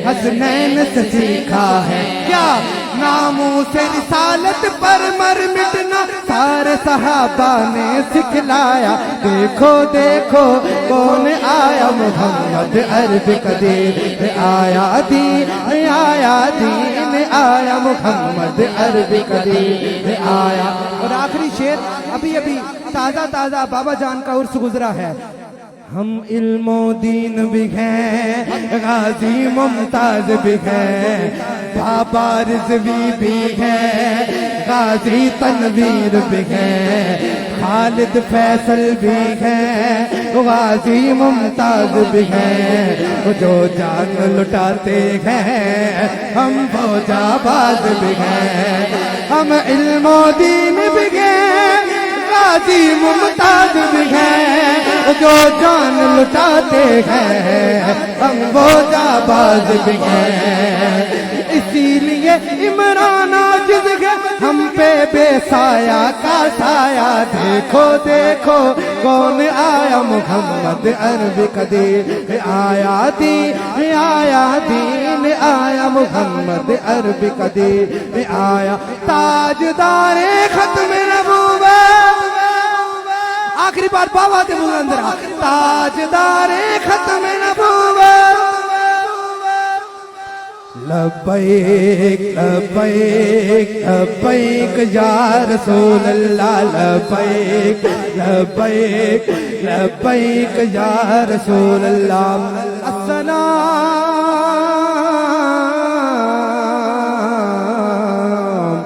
[SPEAKER 8] حسنین سے سیکھا ہے. کیا ناموں سے رسالت پر مر مٹنا سارے صحابہ نے سکھلایا, دیکھو دیکھو کون آیا محمد عرب قدیر آیا, دین آیا دین آیا محمد عرب قدیر آیا. اور آخری شعر ابھی ابھی تازہ تازہ بابا جان کا عرس گزرا ہے. ہم علم و دین بھی ہیں, غازی ممتاز بھی ہیں, بابا رضوی بھی ہیں, غازی تنویر بھی ہیں, خالد فیصل بھی ہیں, غازی ممتاز بھی ہیں. جو جان لٹاتے ہیں ہم وہ جاباز بھی ہیں, ہم علم و دین بھی ہیں, غازی ممتاز بھی ہیں, جو جان لٹاتے ہیں ہم وہ جاباز بھی ہیں. اسی لیے عمران عاجز ہے ہم پہ بے سایہ کا سایہ, دیکھو دیکھو کون آیا محمد عرب قدیر آیا, دین آیا دین آیا محمد عرب قدیر آیا. تاجدار ختم نبوت آخری بار بابا دے بلند رہا, تاجدار ختم نبوت. لبیک لبیک لبیک یا رسول اللہ, لبیک لبیک لبیک یا رسول اللہ. السلام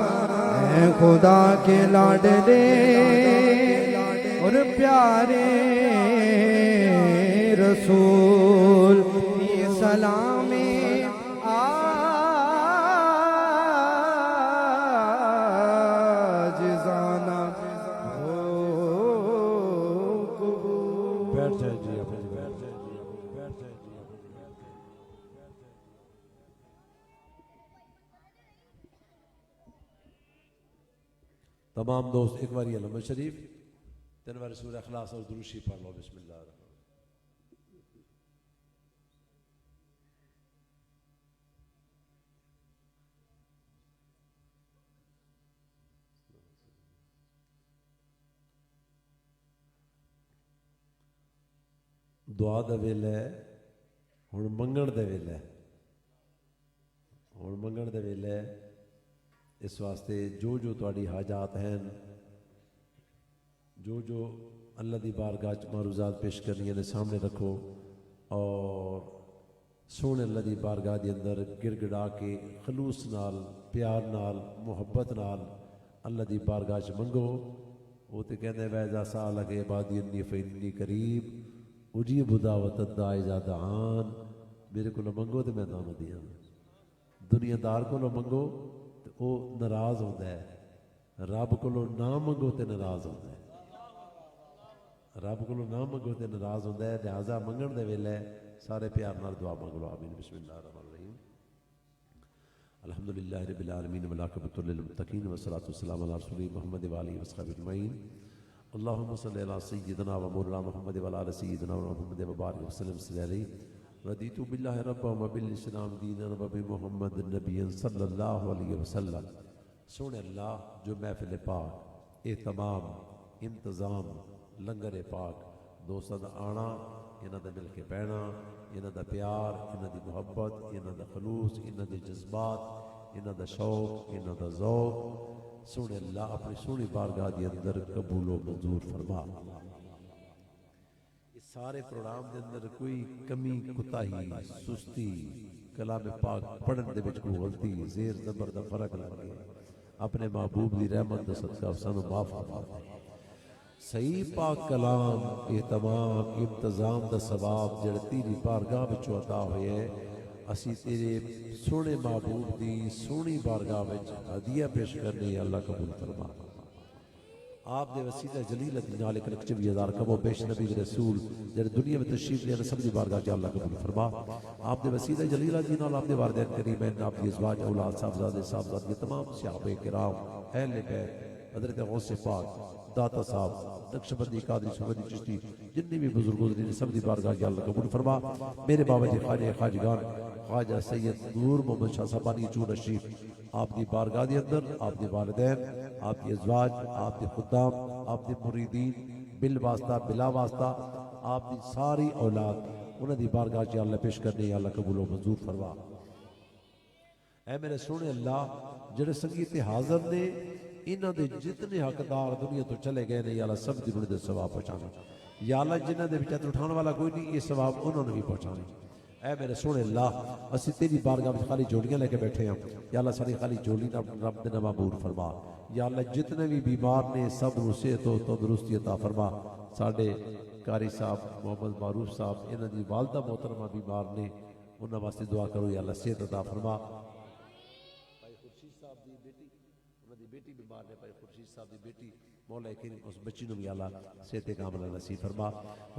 [SPEAKER 8] اے خدا کے لاڈلے اور پیارے رسول, یہ سلام آجزانہ ہو قبول.
[SPEAKER 4] بیٹھ جائے جی, اپنے بیٹھ جائے جی, بیٹھ جائے جی. تمام دوست ایک بار علم شریف تنویر سورہ اخلاص اور درود شریف پڑھ لو. بسم اللہ الرحمن الرحیم. دعا دا ویلا ہے, ہن منگن دا ویلا ہے, ہن منگن دا ویلا ہے. اس واسطے جو تہاڈی حاجات ہیں جو اللہ دی بارگاہ چ معروضات پیش کرنی نے سامنے رکھو اور سونے اللہ دی بارگاہ دی اندر گر گڑا کے خلوص نال پیار نال محبت نال اللہ دی بارگاہ چ منگو. وہ تو کہتے ہیں ویزا سالک عبادی انی فانی قریب اجیب دعوت الداعی اذا دعان. میرے کو منگو تو میں تمہیں دیاں. دنیا دار کو منگو تو وہ ناراض ہوتا ہے, رب کو نہ منگو تو ناراض ہوتا ہے. رب کو نہ منگو تو ناراض ہوتا ہے. لہٰذا منگن دے ویلے سارے پیار نال دعا منگ لو. آمین. بسم اللہ الرحمن الرحیم. الحمدللہ رب العالمین والعاقبۃ للمتقین والصلاۃ والسلام علی رسول محمد وآلہ وصحبہ اجمعین. اللہم صلی علی سیدنا و مولانا محمد وعلی آل سیدنا و محمد وبارک وسلم صلی علیہ. رضیت باللہ ربا و بالاسلام دینا و بمحمد نبی صلی اللہ علیہ وسلم. سونے اللہ جو محفل پاک اہتمام انتظام لنگر پاک دوستاں دا آنا, انہاں دا مل کے بہنا, انہاں دا پیار, انہاں دی محبت, انہاں دا خلوص, انہاں دے جذبات, انہاں دا شوق, انہاں دا ذوق سونے اللہ اپنی سونی بارگاہ دی اندر قبول و منظور فرما. اس سارے پروگرام دے اندر کوئی کمی کوتاہی سستی کلام پاک پڑھن دے وچ کوئی غلطی زیر زبر دا فرق لگ گیا اپنے محبوب دی رحمت دا صدقہ سانو معاف فرما. صحیح پاک کلام اہتمام انتظام دا ثواب جڑا تیری بارگاہ وچوں عطا ہوئے ہے اسی تیرے سونے محبوب دی سونی بارگاہ وچ ہدیہ پیش کرنے اللہ قبول فرما. آپ دے وسیلہ جلیل دی نال 1,24,000 کم و بیش نبی رسول جڑے دنیا میں تشریف لے سب دی بارگاہ چ اللہ قبول فرما. آپ دے وسیلہ جلیل دی نال آپ دے والدین کریمین آپ دی ازواج اولاد صاحبزادے صاحبزاد یہ تمام صحابہ کرام اہل بیت حضرت غوث پاک داتا صاحب نقشبندی قادری سمدی چشتی جنی بھی بزرگ گزری نے سب دی بارگاہ کی اللہ قبول فرما. میرے بابا جی خواجہ خواجگان خواجہ سید نور محمد شاہ صاحبانی چون شریف آپ دی بارگاہ دی اندر آپ دی والدین آپ دی ازواج آپ دی خدام آپ دی مریدین بالواسطہ بلا واسطہ آپ دی ساری اولاد انہاں دی بارگاہ کی اللہ پیش کرنے اللہ قبول و منظور فرما. اے میرے سونے اللہ جڑے سنگیت حاضر نے انہاں دے جتنے حقدار دنیا تو چلے گئے نے یا اللہ سب دی دے ثواب پہنچانا. یا اللہ جنہاں دے وچ اٹھانے والا کوئی نہیں یہ ثواب انہوں نے بھی پہنچانے. اے میرے سونے اللہ اسی تیری بارگاہ میں خالی جوڑیاں لے کے بیٹھے ہیں یا اللہ ساری خالی جوڑی نہ رب دے معمور فرما. یا اللہ جتنے بھی بیمار نے سب نو صحت و تندرستی عطا فرما. ساڈے قاری صاحب محمد معروف صاحب انہاں دی والدہ محترمہ بیمار نے انہاں واسطے دعا کرو یا اللہ صحت عطا فرما. بھائی خورشید صاحب دی بیٹی انہاں دی بیٹی بیمار نے بھائی خورشید صاحب دی بیٹی مولا کریم اس بچی نو بھی اللہ صحت کاملہ نصیب فرما.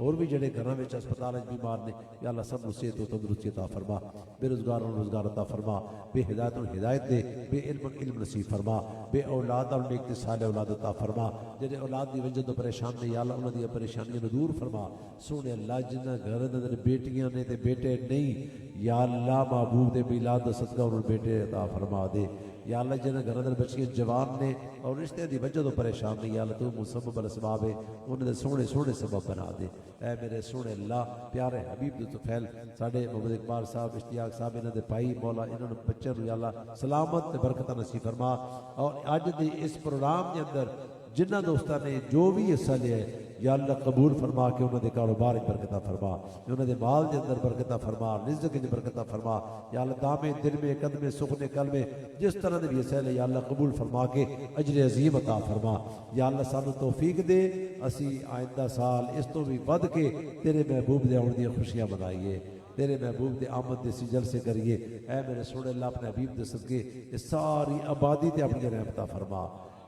[SPEAKER 4] اور بھی جڑے گھراں وچ ہسپتال وچ بیمار نے یا اللہ سب نو صحت و تندرستی عطا فرما. بے روزگار نو روزگار عطا فرما. بے ہدایت نو ہدایت دے. بے علم علم نصیب فرما. بے اولاد نو نیک تے صالح اولاد عطا فرما. جڑے اولاد دی وجہ تو پریشان نے یا اللہ انہاں دی پریشانیاں نو دور فرما. سونے اللہ جنہاں گھر دے اندر بیٹیاں نے تے بیٹے نہیں یا اللہ محبوب دے میلاد دا صدقہ انہاں بیٹے عطا فرما دے. یا اللہ جنہاں گھر اندر بچیاں جوان نے اور رشتے دی وجہ تو پریشان نہیں یا اللہ تو مسبب الاسباب ہے انہاں دے سونے سونے سبب بنا دے. اے میرے سونے اللہ پیارے حبیب دے طفیل ساڈے محمد اقبال صاحب اشتیاق صاحب انہاں دے بھائی مولا انہاں نوں بچے نوں یا اللہ سلامت تے برکت نصیب فرما. اور اج دے اس پروگرام دے اندر جنہاں دوستاں نے جو بھی حصہ لیا ہے یا اللہ قبول فرما کے انہوں دے کاروبار برکتہ فرما. انہوں دے مال دے اندر برکتہ فرما. رزق دے برکتہ فرما. یا اللہ دامے دل میں قدمے سخنے قلبے جس طرح دے بھی حصہ لے یا اللہ قبول فرما کے اجر عظیم عطا فرما. یا اللہ سانو توفیق دے اسی آئندہ سال اس تو بھی ود کے تیرے محبوب دے آن دی خوشیاں منائیے. تیرے محبوب دے آمد دے سجل سے کریے. اے میرے سونے اللہ اپنے حبیب دے صدقے اس ساری آبادی تے اپنی رحمتہ فرما.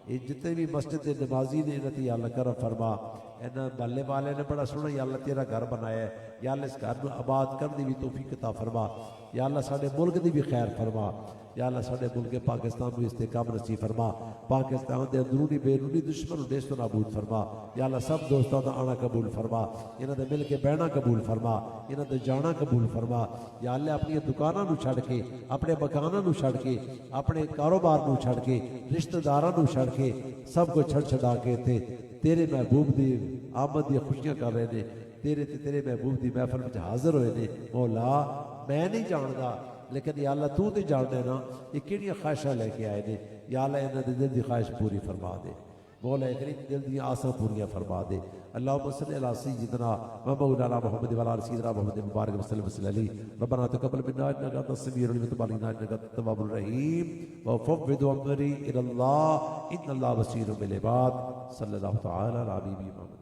[SPEAKER 4] یہ جتنے بھی مسجد دے نمازی نے انہاں تے یا اللہ کرم فرما. انہاں محلے والے نے بڑا سونا یا اللہ تیرا گھر بنایا ہے یا اللہ اس گھر نو آباد کرنے دی بھی توفیق عطا فرما. یا اللہ ساڈے ملک دی بھی خیر فرما. یا اللہ ساڈے ملک پاکستان کو استحکام نصیب فرما. پاکستان دے اندرونی بیرونی دشمن دیش تو نابود فرما. یا اللہ سب دوستاں دا آنا قبول فرما. انہاں دے مل کے بہنا قبول فرما. انہاں دے جانا قبول فرما. یا اللہ اپنی دکاناں نو چھڈ کے اپنے مکاناں نو چھڈ کے اپنے کاروبار نو چھڈ کے رشتہ داراں نو چھڈ کے سب کو چھڑ چھڑا کے تیرے محبوب دی آمد دی خوشیاں کر رہے نے. تیرے محبوب دی محفل وچ حاضر ہوئے نے. مولا میں نہیں جاندا لیکن یا اللہ تو تے جاندا ہے نا یہ کیڑیاں خواہشاں لے کے آئے نے. یا اللہ انہاں دے دل دی خواہش پوری فرما دے. مولا کریم دل دیا آساں پوریاں فرما دے اللہم صلی علی سیدنا و مولانا محمد و علی سیدنا محمد مبارک وسلم وسلم علی ربنا تقبل منا انک انت السمیع العلیم وتب علینا انک انت التواب الرحیم وفوض امری الی اللہ ان اللہ بصیر بالعباد صلی اللہ تعالی علی حبیبی محمد